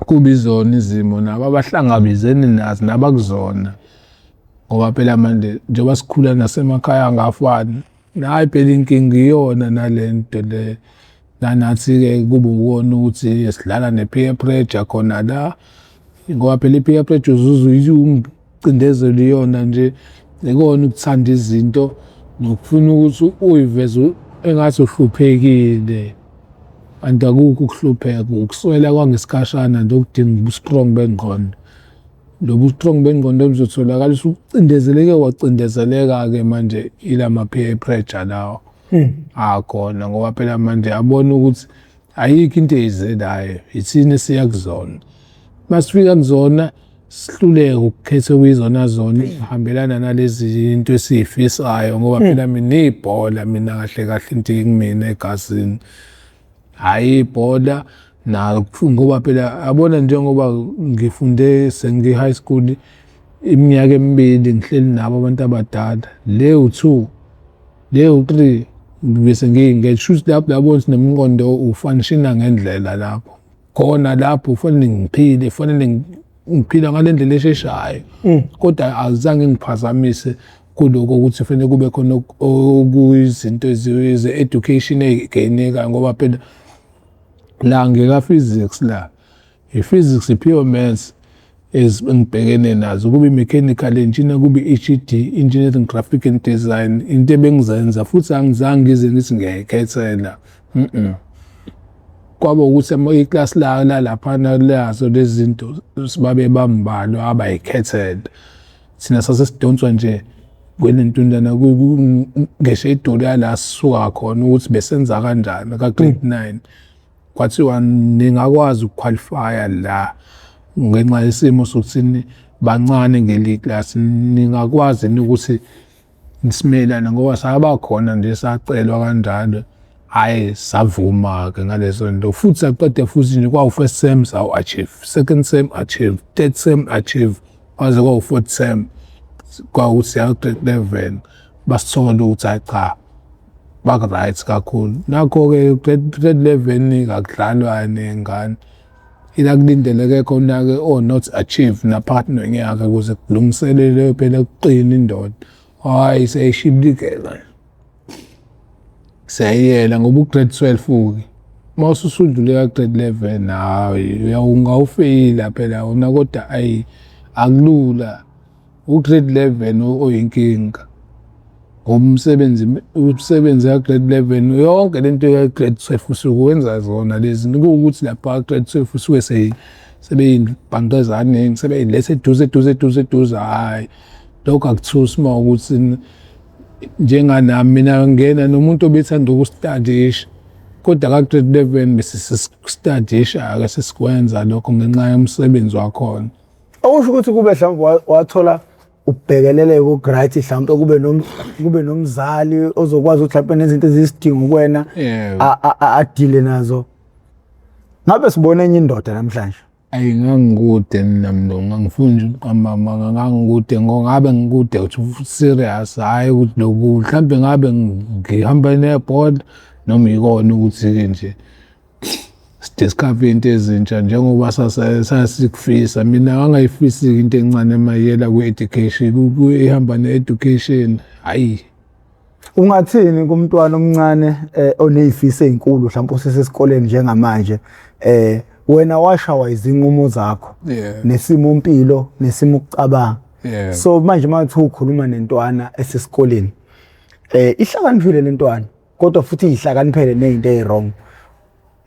kuba izona izimo nabo abahlangabezene nazo nabakuzona ngoba phela manje njengoba sikhula nasemakhaya angafani nayi phela inkinga iyona nale nto le nanathi-ke kube ukona ukuthi sidlala ne-peer pressure khona la ngoba phela i-peer pressure uzuze umcindezelo iyona nje ikona ukuthanda izinto nokufuna ukuthi uyiveze engathi uhluphekile kanti akukho ukuhlupheka ukuswela kwangesikhashana nje okudinga ubu-strong bengqondo lobu strong bengqondo buzotholakala ucindezeleke wacindezeleka-ke manje ila ma-peer pressure lawo akhona ngoba phela manje abona ukuthi ayikho into eyizelayo ithina esiya kuzona masifika kuzona sihluleke ukukhetha okuyizona zona ihambelana nalezi zinto esiyifisayo ngoba phela mina ibhola mina kahle kahle into kumina egazini hhayi ibhola ngoba phela abona njengoba ngifunde sengi-high school iminyaka emibili ngihleli nabo abantu abadala le u-2 le u-3 bese ngisho ukuthi lapho yabona ukuthi nemqondo ufanishina ngendlela lapho khona lapho ufanele ngiphila ngale ndlela esheshayo kodwa azange ngiphazamise kuloko ukuthi kufanele kube khona okuyizinto ze-education ey'gainekayo ngoba phela la ngeka-physics la i-physics i-pure maths engibhekene nazo kube i-mechanical engineer kube i-EGD engineering graphic and design into ebengizenza futhi angizange ngize ngithi ngiyayikhethela kwaba ukuthi iklasi laphana lazo lezi zinto sibabe bambalwa abayikhethela thina sasesidonswa nje kwenentundana ngesheduli yala sisuka khona ukuthi besenza kanjani ka-grade 9 kwathiwa ningakwazi ukuqualifya la ngenxa yesimo sokuthini bancane ngeli class ningakwazi ukuthi nisimelane ngoba sabakhona nje sacelwa kanjalo hhayi savuma-ke ngalezo nto futhi saqede futhi nje kwawu-first sem sawu-achieve second sem achieve third sem achieve waze kwawu-fourth sem kwawukuthi siya-grade 11 basithola ukuthi hayi cha bak-right kakhulu nakho-ke grade 11 kakudlalwa ney'ngane ila kulindeleke khona-ke not achieve naphakathi nonyaka ukuze kulungiselele phela kuqina indoda hhayi seyishibilikela siyayiyela ngoba u-grade 12-ke uma ususudlule ka-grade 11 hayi ungawufeyila phela wona kodwa ayi akulula u-grade 11 oyinkinga umsebenzi ka-grade 11 yonke lento ya-grade 12 usuke wenza zona lezi kuwukuthi lapha ka-grade 12 usuke sebeyibhantezane sebeyiletha eduze hhayi lokho akuthusi uma ukuthi njenganami mina ngena nomuntu obethanda ukustadisha kodwa ka-grade 11 bese sesistadisha-ke sesikwenza lokho ngenxa yomsebenzi wakhona. Okusho ukuthi kube mhlawumbe wathola ukubhekeleleka ku-right mhlawumbe kube nomzali ozokwazi ukuthi mhlawumbe nezinto eziyisidingo kuwena adile nazo. Ngabe sibona enye indoda namhlanje? Ayi ngangikude mina mlo ngangifuna nje uqamama ngangikude ngabe ngikude uthi serious hhayi ukuthi lokhu mhlawumbe ngabe ngihamba nebhola noma ikona ukuthi-ke nje sidiscover into ezintsha njengoba sasikufisa mina ngangayifisi into encane emayela ku-education ihamba ne-education hhayi Ungathini kumntwana omncane onezifiso ezinkulu mhlawumbe usesesikoleni njengamanje wena washawa izinqumo zakho nesimo impilo nesimo ukucabanga so manje manje ukhuluma nentwana esesikoleni ihlakaniphile lentwana kodwa futhi ihlakaniphele nezinto ezirong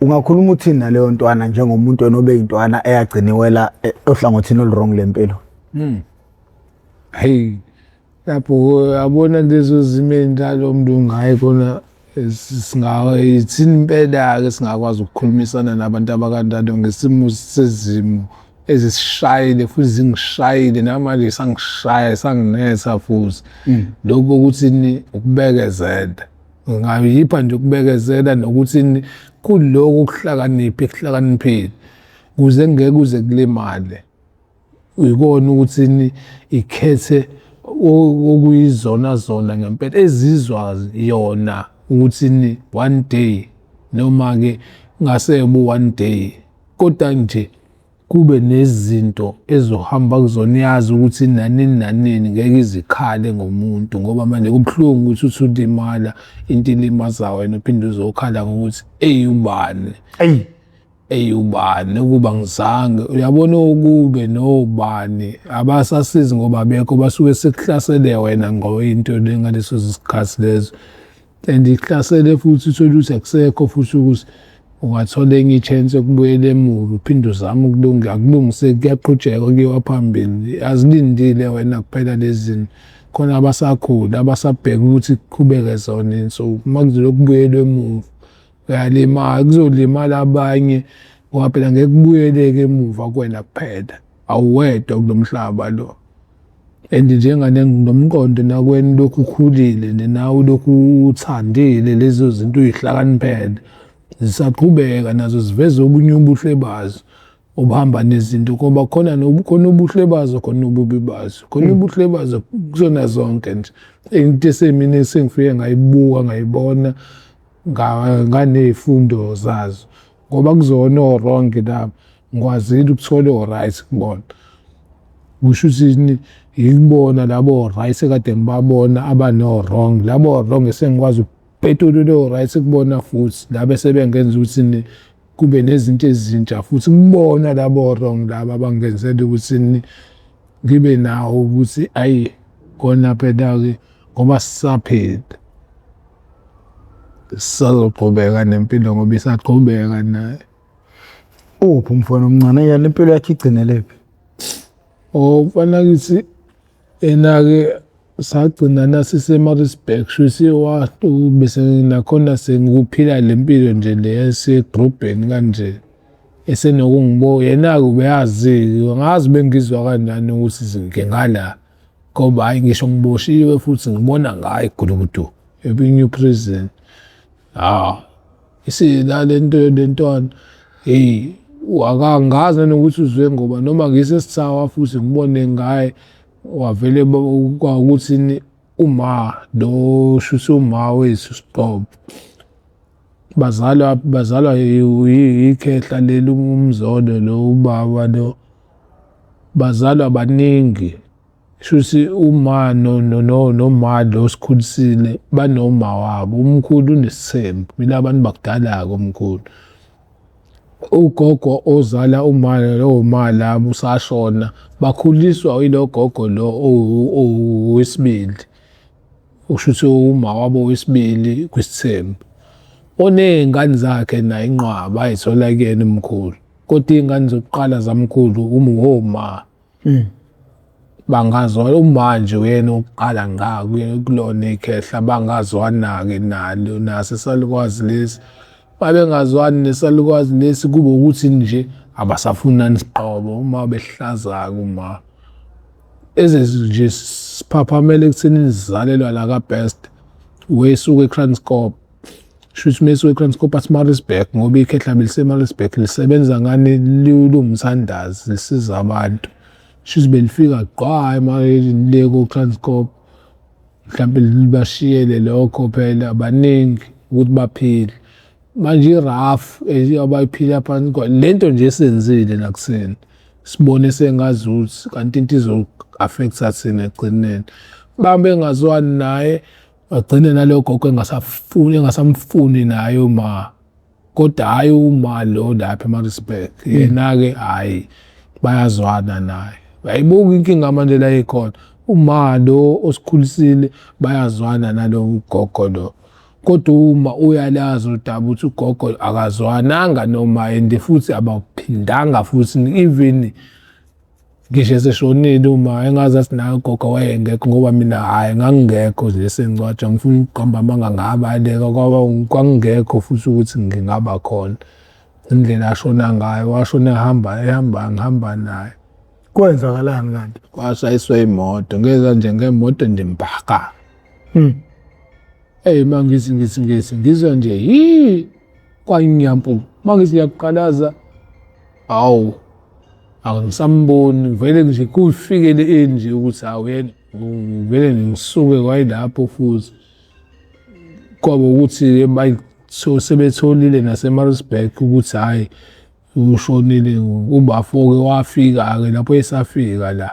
ungakhuluma uthini naleyo ntwana njengomuntu enobe intwana eyagciniwela ohlangothini olurong lempilo hey lapho yabona lezo zimo endalo umuntu ngaye kona ithini impela ke singakwazi ukukhulumisana nabantu abakanjalo ngesimo sezimo ezisishayile futhi zingishayile namanje sangishaya sanginetha futhi lokho ukuthi ukubekezela ngayipha nje ukubekezela nokuthi kuloko kuhlakaniphile kuze ngeke kuze kulimale uyibona ukuthi ikhethe okuyizona zona ngempela ezizwa yona ukuthi one day noma ke ngasebo one day kodwa nje kube nezinto ezohamba kuzona yazi ukuthi nanini ngeke izikhale ngomuntu ngoba manje kubhlungu ukuthi ulimala into ilimaza wena uphinde uzokhala ngokuthi ubani ukuba ngizange uyabona ukube nobani abasasizi ngoba bekho basuke sekuhlasele wena ngoyinto lengaleso sikhathi lezo and ihlasele futhi uthola ukuthi akusekho futhi ukuthi ungathola enye ichance yokubuyela emuva uphinde uzame akulungise kuyaqhutsheka kuyiwa phambili azilindile wena kuphela lezi khona abasakhula abasabheka ukuthi kuqhubeke zona so makuzolo kubuyela emuva uyalimala kuzolimala abanye ngoba phela ngeke kubuyeleke emuva kwena kuphela awuwedwa kulomhlaba lo and njengane nomqondo nakweni lokhu ukhulile nawe lokhu uthandile lezo zinto uyihlakaniphele zisaqhubeka nazo ziveze obunye ubuhle bazo obuhamba nezinto ngoba khona ubuhle bazo khona ububi bazo khona ubuhle bazo kuzona zonke nje into esemini sengifike ngayibuka ngayibona nganezifundo zazo ngoba kuzona wrong la ngikwazile ukuthola oright kubona kusho ukuthi yikubona labo right ekade ngibabona abano wrong labo wrong esengikwazi ukuphetula lo right kubona futhi la bese bengenza ukuthi kube nezinto ezintsha futhi kubona labo wrong laba abangenzela ukuthi ngibe nawo ukuthi ayi kona phela ke ngoba sisaphila sizoqhubeka nempilo ngoba isaqhubeka naye uphi umfana omncane yena impilo yakhe igcinelephi mfana kithi enake sagcina nasisemarisburg shuthi watu bese nakhona sengikuphila lempilo nje leyase groupeni kanje esenokungibo yena ubeyazi ngazi bengizwa kanjani ukuthi ngingala ngoba hayi ngisho ngiboshiwe futhi ngibona ngayi igulukudu eBenew prison isila lentwana wakangazi nokuthi uzwe ngoba noma ngisesithawa futhi ngibone ngaye wavele ukuthi lo shuthi uma wethu stop bazalwa yikhehla leli umzodo lo ubaba lo bazalwa baningi shuthi uma noma lo sikhulisile banoma wabo umkhulu unesithembu mina abantu bakudala komkhulu ugogo ozala uma labo usashona bakhuliswa yilo gogo lo owesibili ushuthi uma wabo wesibili kwisithembu onezingane zakhe na inqwaba ayithola kuyena umkhulu kodwa izingane zokuqala zamkhulu uma bangazwa umanje wena oqala kulona ikhehla bangazwana ke nalo nase salukwazi lesi babengazwani nesalukwazi lesi kube ukuthi nje abasafunani isiqobo uma behlaza kuma nje siphaphamele ekutheni sizalelwa la ka best wesuke eTranscorp shuthi mesuke eTranscorp aSmaritzburg ngoba ikhehla beliseMaritzburg lisebenza ngani lumthandazi lisiza abantu shuthi belifika gqa emalini leko Transcorp mhlawumbe libashiyele lokho phela abaningi ukuthi baphile manje rough abayiphila phansi lento nje esenzile nakuseni sibone sengazuthi kanti into izo affect thina egcineni bambe ngazwani naye agcine nalogogo engasamfuni naye uma, kodwa hhayi uma lo lapha eMaritzburg yena-ke hhayi bayazwana naye. Ayibuki inkinga manje la ikhona, uma lo osikhulisile bayazwana nalo ugogo lo, kodwa uma uyalazi udaba ukuthi ugogo akazwananga noma and futhi abaphindanga futhi even ngisho eseshonile uma engazathi naye ugogo wayengekho ngoba mina hhayi ngangingekho nje sengcwatshwa ngifuna ukuqamba amanga ngabaleka kwaba kwangingekho futhi ukuthi ngingaba khona indlela ashona ngayo washona ngihamba naye. Kwenzakalani kanti? Washayiswa imoto ngeza nje ngemoto nje mbhaka. Mangithi ngizwa nje kwanyampu mangithi ngiyaqalaza hawu angisamboni vele nje kufikele nje ukuthi awuyena vele ngisuke kwayilapho futhi kwaba ukuthi sebetholile naseMaritzburg ukuthi hhayi ushonile ubafo-ke wafika-ke lapho esafika la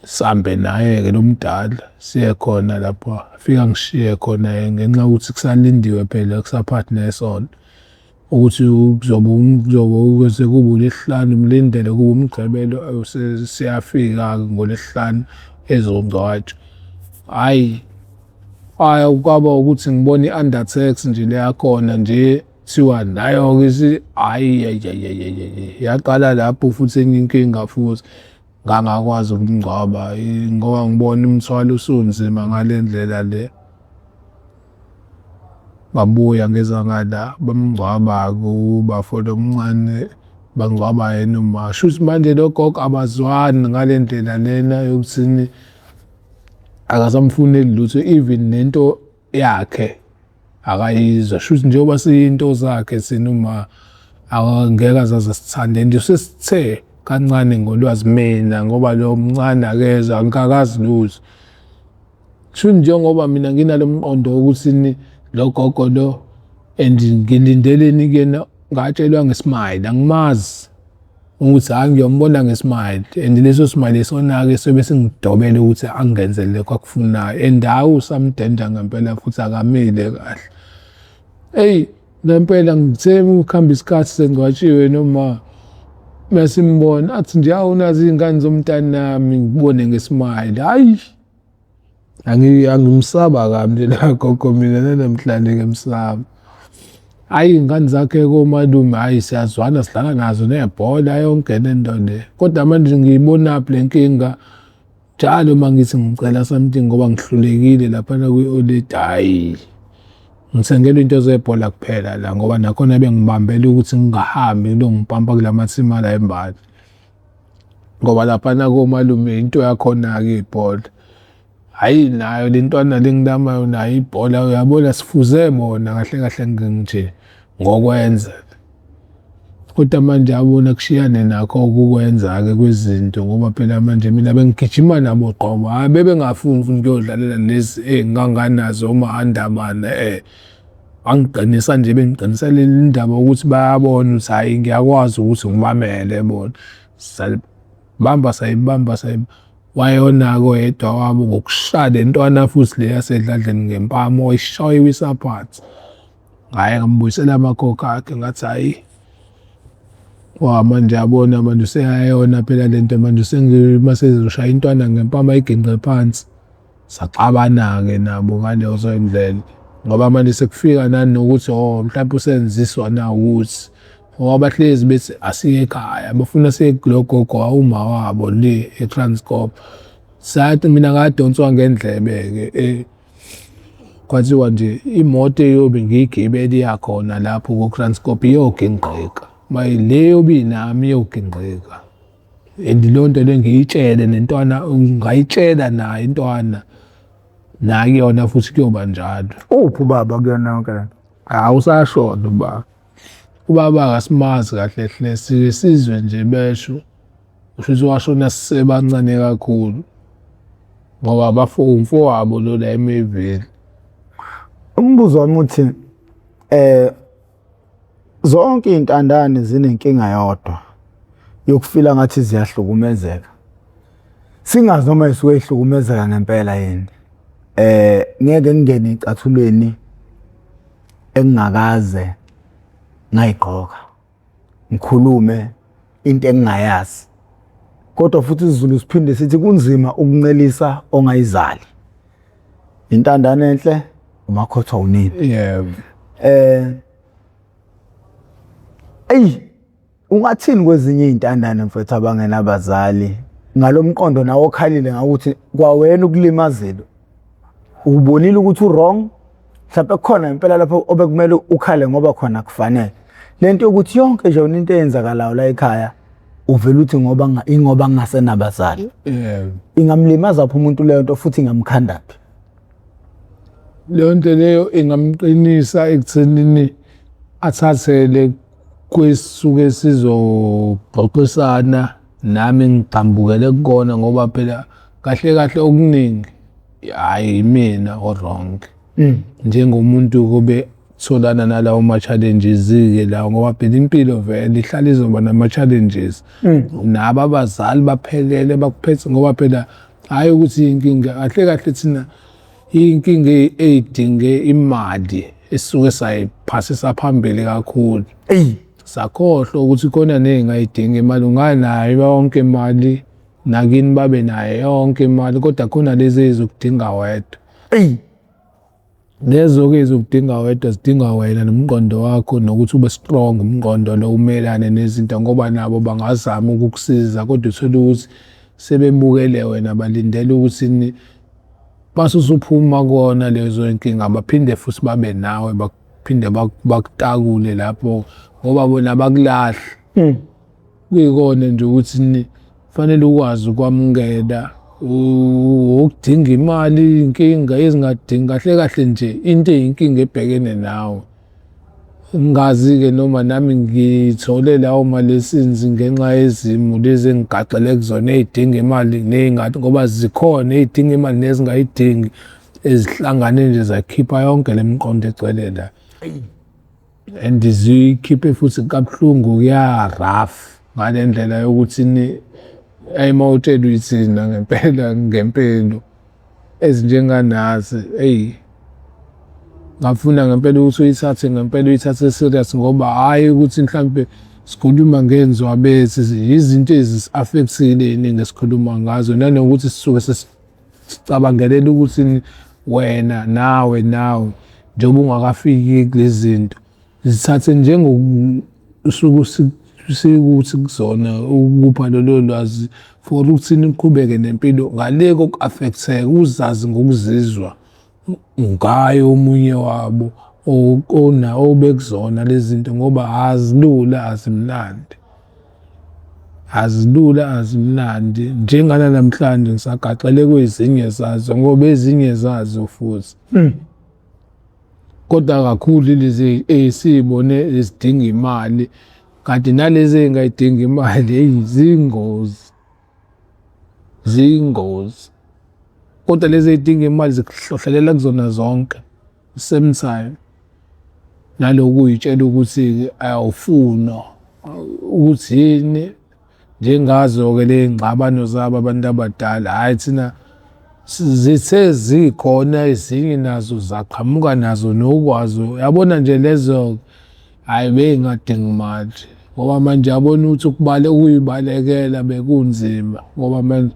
sambe naye-ke lo mdala siye khona lapho afika ngishiye khona ngenxa yokuthi kusalindiwe phela kusaphathi nesonto ukuthi kuzobe kube uLwesihlanu mlindele kube uMgqibelo siyafika-ke ngoLwesihlanu ezongcwatshwa. Hhayi kwaba ukuthi ngibona i-undertax nje le yakhona nje kuthiwa nayo-ke hhayi yaqala lapho futhi enye inkinga futhi ngangakwazi ukumngcwaba ngoba ngibona umthwalo usunzima ngale ndlela le. Babuya ngeza ngala bamngcwaba-ke ubafo lo mncane bangcwaba yena uma. Shuthi manje lo gogo abazwani ngale ndlela lena yokuthini akasamfuneli lutho even nento yakhe akayizwa. Shuthi njengoba siyinto zakhe thina uma angeke azaze sithande nje sesithe kancane ngolwazi mina ngoba lo mncane akeza angikazi lutho. Shuthi njengoba mina nginalo mqondo wokuthi lo gogo lo and ngilindeleni kuyena ngatshelwa ngeSmile angimazi ukuthi hhayi ngiyombona ngeSmile and leso smile isona-ke sobe singidobele ukuthi angenzele kwakufunayo and hawu samdenda ngempela futhi akamile kahle. Ngempela ngithe ukuhamba isikhathi sengcwatshiwe noma masimbona athi nje hawu nazi iy'ngane zomntanami ngibone ngeSmile hhayi angimsaba kabi nje la gogo mina nanamhlanje ngimsaba. Hhayi iy'ngane zakhe komalume hhayi siyazwana sidlala nazo nebhola yonke lento le, kodwa manje ngiyibonaphi le nkinga njalo mangithi ngicela something ngoba ngihlulekile laphana kwi-audit hhayi ngithengelwe into zebhola kuphela la ngoba nakhona bengibambele ukuthi ngingahambi kulo ngipampa kula mathimu ala embala ngoba laphana komalume into yakhona-ke ibhola. Hhayi nayo le ntwana le ngilamayo nayo ibhola uyabona sifuze bona kahle kahle nje ngokwenza, kodwa manje abona kushiyane nakho ukukwenza-ke kwezinto ngoba phela manje mina bengigijima nabo qobo hhayi bebengafuni futhi ukuyodlalela lezi enganganazo uma-andamane bangiqinisa nje bengiqinisa leli ndaba ukuthi bayabona ukuthi hhayi ngiyakwazi ukuthi ngibamele bona sayibamba wayona-ke oyedwa wabo ngokushaya le ntwana futhi le yasedladleni ngempama wayishaya iwisa phansi. Hhayi ngambuyisela amakhokho akhe ngathi hhayi manje yabona manje useyayona phela lento manje mase ezoshaya intwana ngempama ayiginqe phansi saxabana-ke nabo ngalezo ndlela ngoba manje sekufika nanokuthi mhlawumbe usenziswa na ukuthi ngoba bahlezi bethi asiye ekhaya bafuna siye kulo gogo uma wabo le eTranscorp. Sathi mina ngadonswa ngendlebe-ke kwathiwa nje imoto eyobe ngiyigibele yakhona lapho ku-Transcorp iyoginqika le yobe nami iyoginqika and leyo nto le ngiyitshele nentwana ngayitshela nayo intwana nayo yona futhi kuyoba njalo. Uphi ubaba kuyona yonke lento? Usashona ubaba. Ubaba akasimazi kahle hle sizwe nje besho kushuthi washona sisebancane kakhulu ngoba umfowabo lo la eMeville. Umbuzo wami uthi zonke iy'ntandane zinenkinga yodwa yokufila ngathi ziyahlukumezeka, singazi noma isuke ihlukumezeka ngempela yini. ngeke ngingene ecathulweni engingakaze ngayigqoka ngikhulume into engingayazi kodwa futhi isiZulu siphinde sithi kunzima ukuncelisa ongayizali intandane enhle umakhothwa unini yebo ungathini kwezinye izintandane mfethu abangenabazali ngalomqondo nawo okhalile ngakuthi kwawena ukulimazela ubonile ukuthi wrong mhlawumbe khona impela lapho obekumele ukhale ngoba khona kufanele lento ukuthi yonke nje into eyenzakalayo la ekhaya uvela uthi ngoba ngingasenabazali ingamlimaza phi umuntu leyo nto futhi ingamkhandaphi leyo nto leyo ingamqinisa ekuthenini athathele kwesuke sizoxoxisana nami ngigambukele kukona ngoba phela kahle kahle okuningi hayi mina wrong njengomuntu kube tholana nalawo ma-challenges-ke lawo ngoba phela impilo vele ihlala izoba nama-challenges nabo abazali baphelele bakuphethe ngoba phela hhayi ukuthi inkinga kahle kahle thina inkinga ey'dinge imali esisuke sayiphasisa phambili kakhulu sakhohlwa ukuthi khona ney'ngayidingi imali unganayo yonke imali nakini babe nayo yonke imali kodwa khona lezi ezokudinga wedwa lezo-ke ezokudinga wedwa zidinga wena nomqondo wakho nokuthi ube strong umqondo lo umelane nezinto ngoba nabo bangazama ukukusiza kodwa uthole ukuthi sebebukele wena balindele ukuthi basusuphuma kona lezo inkinga baphinde futhi babe nawe baphinde bakutakule lapho ngoba bona bakulahla kuyikona nje ukuthi kufanele ukwazi ukwamukela ukudinga imali inkinga ezingadingi kahle kahle nje into eyinkinga ebhekene nawe ngazi-ke noma nami ngithole lawo ma-lessons ngenxa yezimo lezi engigaxele kuzona ey'dinga imali ney'ngadi ngoba zikhona ey'dinga imali nezingayidingi ezihlangane nje zakhipha yonke le miqondo egcwele la and ziyikhiphe futhi kabuhlungu kuya-rough ngale ndlela yokuthi uma uyithina ngempelo ezinjenganazi ngafuna ngempela ukuthi uyithathe serious ngoba hhayi ukuthi mhlawumbe sikhuluma ngenzwa bethi izinto ezi-affect-ile iningi esikhuluma ngazo nanokuthi sisuke sesicabangelela ukuthi wena nawe njengoba ungakafiki kulezi zinto zithathe njengosuke sikuthi kuzona ukupha lolo lwazi for ukuthi niqhubeke nempilo ngale koku-affect-eka uzazi ngokuzizwa ngaye omunye wabo obekuzona lezi zinto ngoba azilula azimnandi njengana namhlanje ngisagaxele kwezinye zazo ngoba ezinye zazo futhi kodwa kakhulu lezi esiyibone ezidinga imali kanti nalezi engayidingi imali ziyingozi kodwa lezi ey'dinga imali zikuhlohlelela kuzona zonke same time naloku uyitshela ukuthi awufuna ukuthi yini njengazo-ke ley'ngxabano zabo abantu abadala hhayi thina zithe zikhona ezinye nazo zaqhamuka nazo nokwazo yabona nje lezo hhayi bey'ngadingi imali ngoba manje yabona ukuthi ukuyibalekela bekunzima ngoba manje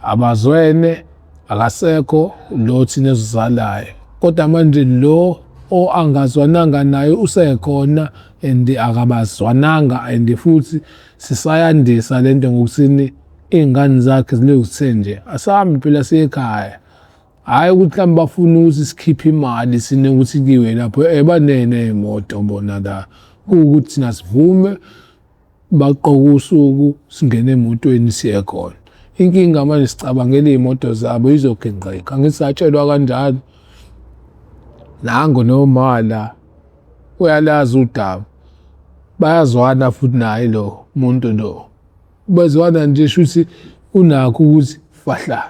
abazwene akasekho lo thina esizalayo kodwa manje lo angazwananga naye usekhona and akabazwananga and futhi sisayandisa lento ngokuthini iy'ngane zakhe zilokuthe nje asahambe phela siyekhaya hhayi ukuthi mhlawumbe bafuna ukuthi sikhiphe imali sine ukuthi kiwe lapho baney'moto bona la kuwukuthi thina sivume baqoka usuku singene emotweni siye khona inkinga manje sicabangela iy'moto zabo izoginqika angisatshelwa kanjalo nango nomala uyalazi udaba bayazwana futhi naye lo muntu lo bazwana nje shuthi unakho ukuthi fahla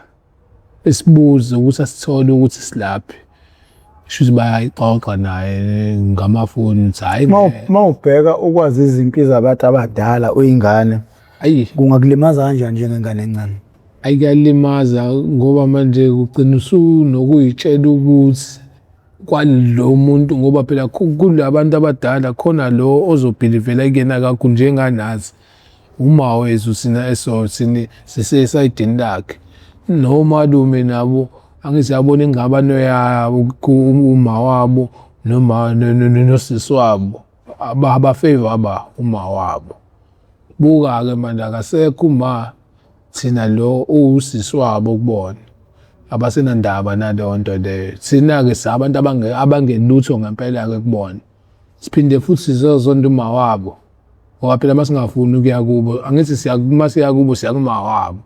esibuze ukuthi asithole ukuthi silaphi shuthi bayayixoxa naye ngamafoni hayi mawubheka ukwazi izimpi zabantu abadala uyingane kungakulimaza kanjani njengengane encane ayikalimaza ngoba manje ugcina usunokuyitshela ukuthi kwalo muntu ngoba phela kulabantu abadala khona lo ozobhilivela kuyena kakhulu njenganazi uma wethu sina esithini sisesayidini lakhe nomalume nabo angithi yabona ingabano yabo uma wabo noma nosisi wabo abafavor uma wabo buka-ke manje akasekho uma thina lo usisi wabo kubona abasenandaba naleyo nto leyo thina-ke sabantu abangenlutho ngempela-ke kubona siphinde futhi sizozonda uma wabo ngoba phela masingafuni ukuya kubo angithi masiya kubo siya kuma wabo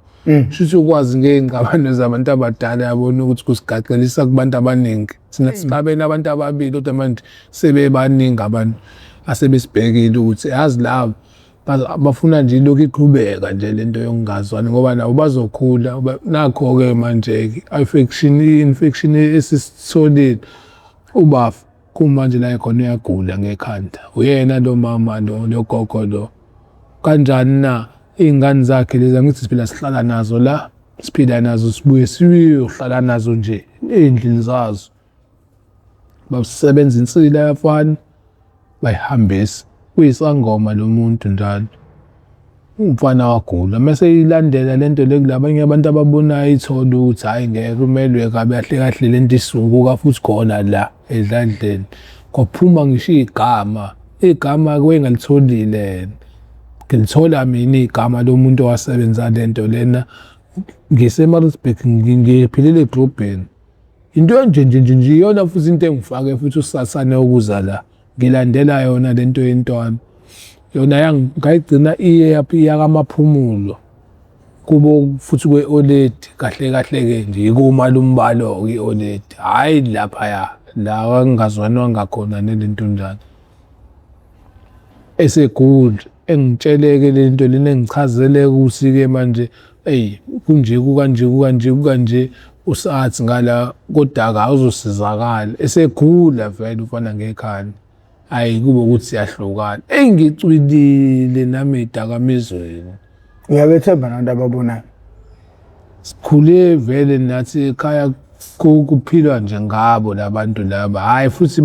shuthi ukwazi ngey'ngabano zabantu abadala yabona ukuthi kusigaxelisa kubantu abaningi thina sicabene abantu ababili kodwa manje sebebaningi abantu asebesibhekile ukuthi yazi labo bafuna nje lokhu iqhubeka nje lento yokungazwani ngoba nabo bazokhula nakho-ke manje infection esisitholile ubafa kumanje la khona uyagula ngekhanda uyena lo mama lo gogo lo kanjani na iy'ngane zakhe lezi angithi siphila sihlala nazo la siphila nazo sibuye siyohlala nazo nje ey'ndlini zazo basebenza insila yafana bayihambisa kuyisangoma lo muntu njalo umfana wagula mase ilandela lento le kulabanye abantu ababonayo ithola ukuthi hayi ngeke kumelwe kabe kahle kahle lento isunguka futhi khona la edlandleni kwaphuma ngisho igama kwengalitholile ngilithola mina igama lomuntu owasebenza lento lena ngiseMaritzburg ngiphilile edrobheni into nje iyona futhi into engifake futhi usasane ukuza la ngilandela yona lento yentwana yona ngayigcina iya kamaphumulo kubo futhi kwe-oledi kahle ke nje kumalumbalo i-oledi hayi laphaya la ngingazwanwanga khona nelento njalo esegula engitsheleke lento lena engichazele ukuthi-ke manje kukanje usathi ngala kodwa awuzosizakala esegula vele ufana ngekhanda hayi kube ukuthi siyahlukana engicwilile nami ey'dakamizweni uyabethemba nabantu ababonayo sikhule vele nathi ekhaya kuphilwa nje ngabo labantu laba hayi futhi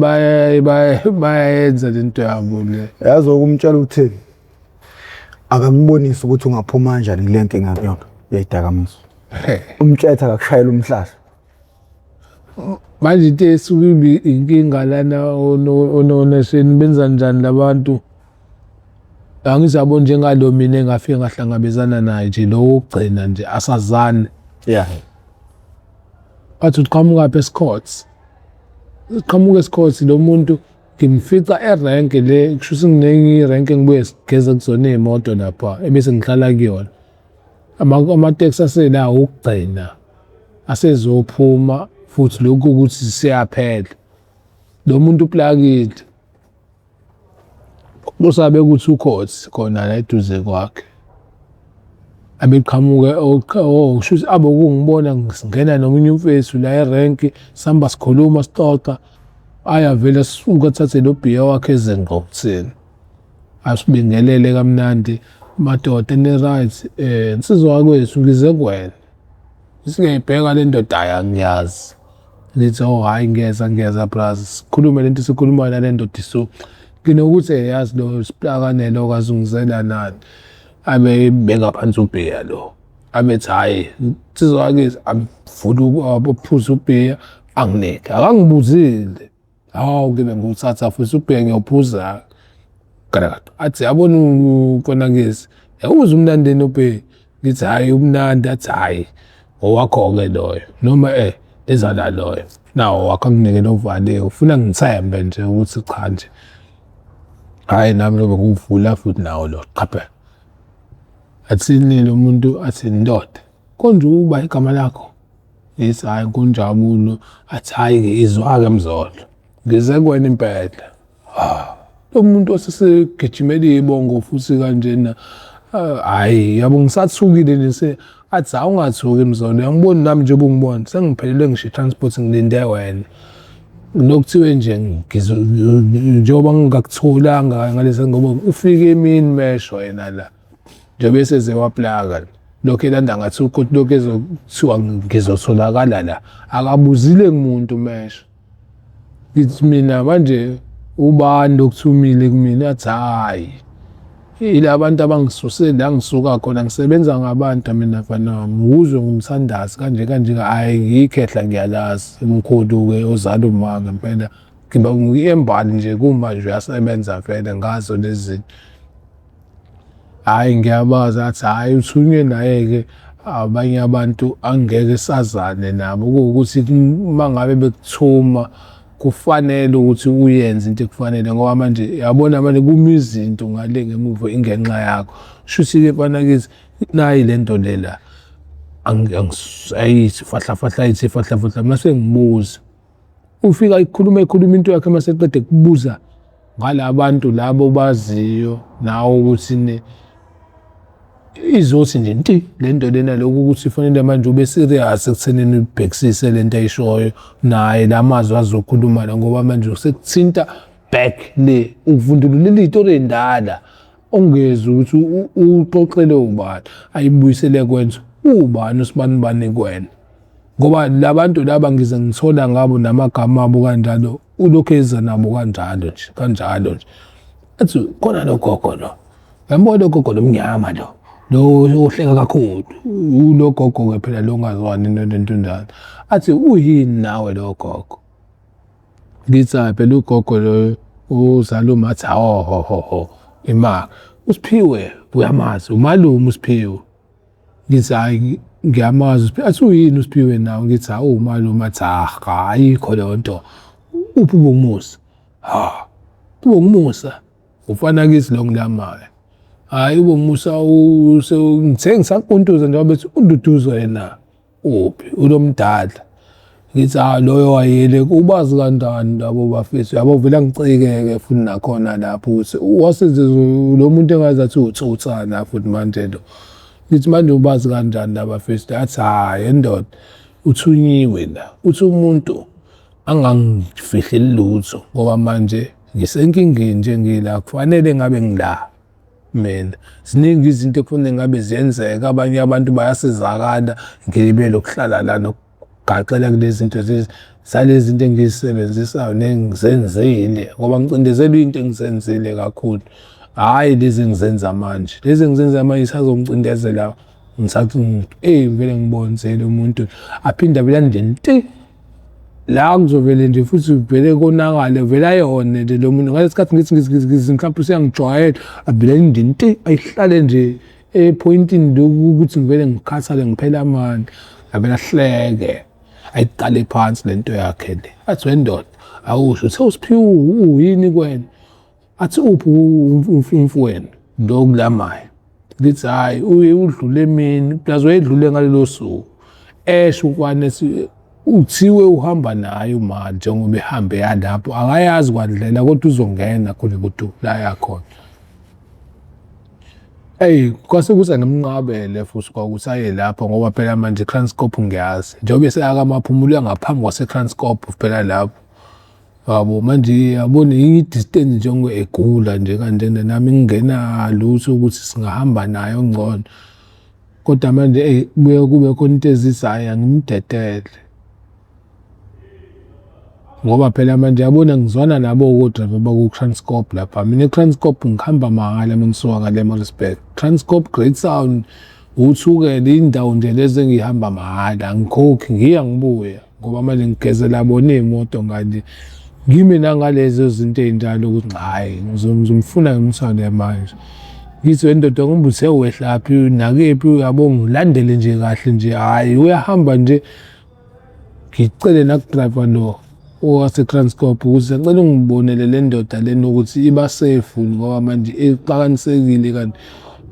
bayayenza lento yabo le yazi ukumtshela ukuthini akakubonisi ukuthi ungaphuma kanjani kule nkinga kuyona yayidakamiswa umthetho akakushayela umhlahla manje into esuke inkinga lana ononesheni benza njani labantu angizabona njengalo mina engafike ngahlangabezana naye nje lo wokugcina nje asazane athi uqhamuka eScots lo muntu ngimfica erenke le kusho ukuthi nginenye irenke ngibuye sigeze kuzona iy'moto lapha ebese ngihlala kuyona amateksi asela ukugcina asezophuma futhi lokhu ukuthi siyaphela lo muntu uplakile usabe ukuthi ukhothi khona la eduze kwakhe abeqhamuke shuthi abokungibona ngingena nomunye umfethu la erenki sihamba sikhuluma sixoxa ayavele sisuka athathe lo bhiya wakhe ezengqokutheni asibingelele kamnandi madoda ene-right insizwa wakwethu ngize kuwena singayibheka le ndoda ayangiyazi lithi hayi ngeza brazi sikhulume lento sikhuluma nale ndoda so nginokuthi yazi lo siplakane lo kazungizela nani abebeka phansi ubhiya lo abethi hayi insizwa wakwethu avula aphuza ubhiya anginike akangibuzile hawu-ke benguthatha futhi ubhiya ngiyawuphuza athi yabona ukonakezi yawuza umnandeni ubhiya ngithi hayi umnandi athi hayi owakho-ke loyo noma leza loyo nawo wakho anginike novaliwe ufuna ngithembe nje ukuthi cha nje hayi nami lobe nguvula futhi nawo lo qaphe athini lo muntu athi ndoda konje uba igama lakho lithi hayi kunjabulo athi hayi-ke izwa-ke mzolo ngize kuwena impela lo muntu osesegijimela iy'bongo futhi kanjena hayi yabo ngisathukile nje athi awungathuki mzolo angiboni nami nje ubungibona sengiphelelwe ngisho i-transport ngilinde wena nokuthiwe nje njengoba ngingakutholanga ngalesa ngoba ufike emini mesho yena la njengoba eseze waplaka lokho elanda ngathi ukuthi lokho ezokuthiwa ngizotholakala la akabuzile kumuntu mesha ngithi mina manje ubani lokuthumile kumina athi hayi ila abantu abangisusele la ngisuka khona ngisebenza ngabantu mina mfana nguzwe ngumthandazi kanje hayi ngikhehla ngiyalazi umkhulu-ke ozala uma ngempela ngiba ngiyembali nje kuma nje uyasebenza vele ngazo lezi zinto. Hayi ngiyabaza athi hayi uthunywe naye-ke abanye abantu angeke sazane nabo kuwukuthi uma ngabe bekuthuma kufanele ukuthi uyenze into ekufanele ngoba manje yabona manje kuma izinto ngale ngemuva ingenxa yakho shuthi-ke mfana kithi nayi lento lela ayithi fahla ayithi fahla mase ngibuza ufika ikhuluma into yakhe mase eqede kubuza ngalabantu labo baziyo nawe ukuthi izothi nje nti lento lena lokhu ukuthi fanele manje ube serious ekuthenini ubhekisise lento ayishoyo naye lamazwi azokhuluma la ngoba manje usekuthinta back le ukuvundulula izitori endala ongeza ukuthi uxoxele ubani ayibuyisele kwenza ubani usibani kwena ngoba labantu laba ngize ngithola ngabo namagama abo kanjalo ulokhu eza nabo kanjalo nje athi khona logogo lo yambona logogo lomnyama lo uhleka kakhulu ulogogo-ke phela lo ongazwani nento njalo athi uyini nawe lo gogo ngithi phela ugogo lo uzaluma athi ho imaka uSiphiwe uyamazi umalume uSiphiwe ngithi hayi ngiyamazi uSiphiwe athi uyini uSiphiwe nawe ngithi umalume athi ayikho leyo nto uphi ubongumusa ubongumusa ufana kithi lo ngilamayo hayi ubongumusa ngithe ngisakuntuza nje bethi unduduzo yena uphi ulomdala ngithi loyo wayele ubazi kanjani labo bafethu yabo vela ngicikeke futhi nakhona lapho ukuthi wasenze lo muntu engazi athi uthuthana futhi manje lo ngithi manje ubazi kanjani laba fethu athi hayi ndoda uthunyiwe la uthi umuntu angangifihleli lutho ngoba manje ngisenkingeni nje ngila kufanele ngabe ngila mina ziningi izinto ekufanele ngabe ziyenzeka abanye abantu bayasizakala ngibe lokuhlala la nokugaxela kulezi zinto zalezi zinto engizisebenzisayo nengizenzile ngoba ngicindezelwe into engizenzile kakhulu hayi lezi ngizenza manje isazomcindezela ngisathi vele ngibonzele umuntu aphinda vele nje nti la kuzovele nje futhi vele konakale vele ayone nje lo muntu ngalesi sikhathi ngithi mhlawumbe usiyangijwayela avele nje nti ayihlale nje epointini lokuthi ngivele ngikhathale ngiphela amandla avele ahleke ayiqale phansi lento yakhe le athi wendoda awusho uthe uSiphiwe uyini kwena athi uphi umfowenu lo kulamayo ngithi hayi uye udlule emini plus wayedlule ngalelo suku esho ukwane uthiwe uhamba nayo manje njengoba ehambe yalapho akayazi kwadlela kodwa uzongena khona kudu la yakhona kwase kuza nomnqabele futhi kwakuthi aye lapho ngoba phela manje Transcorp ngiyazi njengoba eseyakamaphumula ngaphambi kwase Transcorp phela lapho yabo manje yabona i-distance njengo egula nje kanjena nami ngingena lutho ukuthi singahamba nayo ngcono kodwa manje buye kube khona into ezisaya ngimdedele ngoba phela manje yabona ngizwana nabo kodwa baku Transcorp lapha mina Transcorp ngihamba mahhala mengisuka ngale Maritzburg Transcorp Great Sound uthukele indawo nje lezi engihamba mahhala ngikhokhi ngiya ngibuya ngoba manje ngigezela bona imoto nganje ngimina ngalezo zinto ezinjalo ukuthi hayi ngizomfuna ngimthande manje ngithi wendoda ngibuthe wehlaphi nakephi uyabo ngilandele nje kahle nje hayi uyahamba nje ngicele nakudriver lo owase Transcorp ukuze ngicela ungibonele le ndoda lena ukuthi iba safe ngoba manje eqakanisekile kanti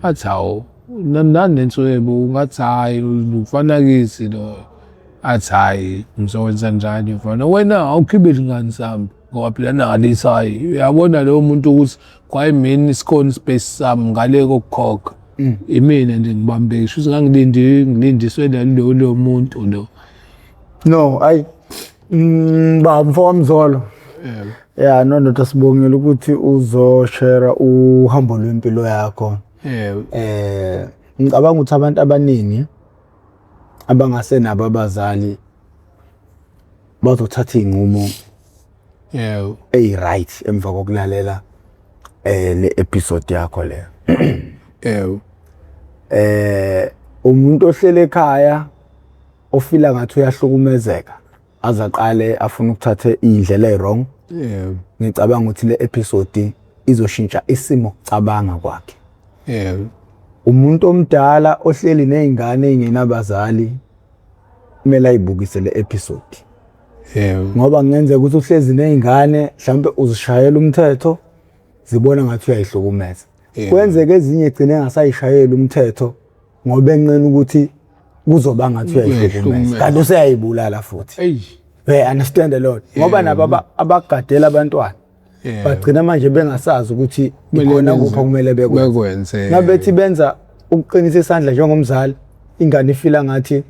athi hawo nanenso yebo ungathi hayi ufana kithi lo athi hayi ngizowenza njani mfana wena awukhibeli ngani sami ngoba phela nalisa hayi uyabona lo muntu ukuthi kwayimini isikhona space sami ngale kokukhokha imina nje ngibambeke shuthi ngilindiswe lo muntu lo no ba mfowamzolo nondoda sibongile ukuthi uzoshare uhambo lwempilo yakho ngicabanga ukuthi abantu abaningi abangasenabo abazali bazothatha iy'nqumo right emva kokulalela le episode yakho leyo. Umuntu ohlele ekhaya ofila ngathi uyahlukumezeka azaqale afuna ukuthatha indlela ewrong. Ngicabanga ukuthi le episode izoshintsha isimo cabanga kwakhe. Umuntu omdala ohleli nezingane ezingenabazali kumele ayibukise le episode. Ngoba ngenzeka ukuthi uhlezi nezingane mhlambe uzishayela umthetho zibona ngathi uyayihlukumeza. Kwenzeke ezinye igcine engasayishayela umthetho ngoba enqena ukuthi kuzoba ngathi uyayihlukumeza kanti useyayibulala futhi. Understand a lot ngoba nabo abagadela abantwana bagcina manje bengasazi ukuthi ikona kupha kumele bekwenze. Ngabethi benza ukuqinisa isandla njengomzali ingane ifila ngathi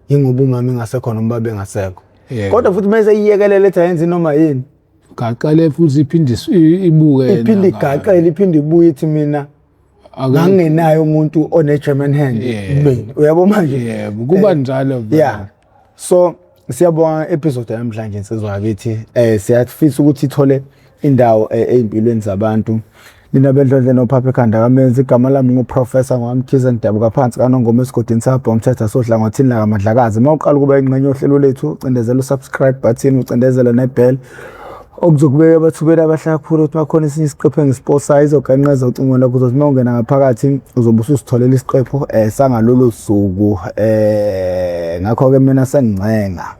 ingoba umama engasekhona umba bengasekho. Kodwa futhi mase iyekelele ethi ayenze noma yini gaqale futhi iphinde ibuke iphinde igaqele iphinde ibuye ithi mina ngangenayo umuntu one German hand mina uyabo manje kuba njalo. So siyabonga episode namhlanje insizwa yakithi siyafisa ukuthi ithole indawo ezimpilweni zabantu. Mina bendlondle noPhapha ekhanda kamenzi igama lami nguProfessor Ngwamkhize Ndabuka phansi kaNongoma esigodini sapho umthetho sodlangothini la kaMadlakazi. Mawuqala kuba ingxenye yohlelo lethu ucindezela usubscribe button ucindezela nebell okuzokubeka abathubeli abahlala kakhulu ukuthi bakhona esinye isiqephu engisposayo izoganqeza ucingo lakho ukuthi mawungena ngaphakathi uzobe usitholela isiqephu sangalolu suku ngakho ke mina sengcenga.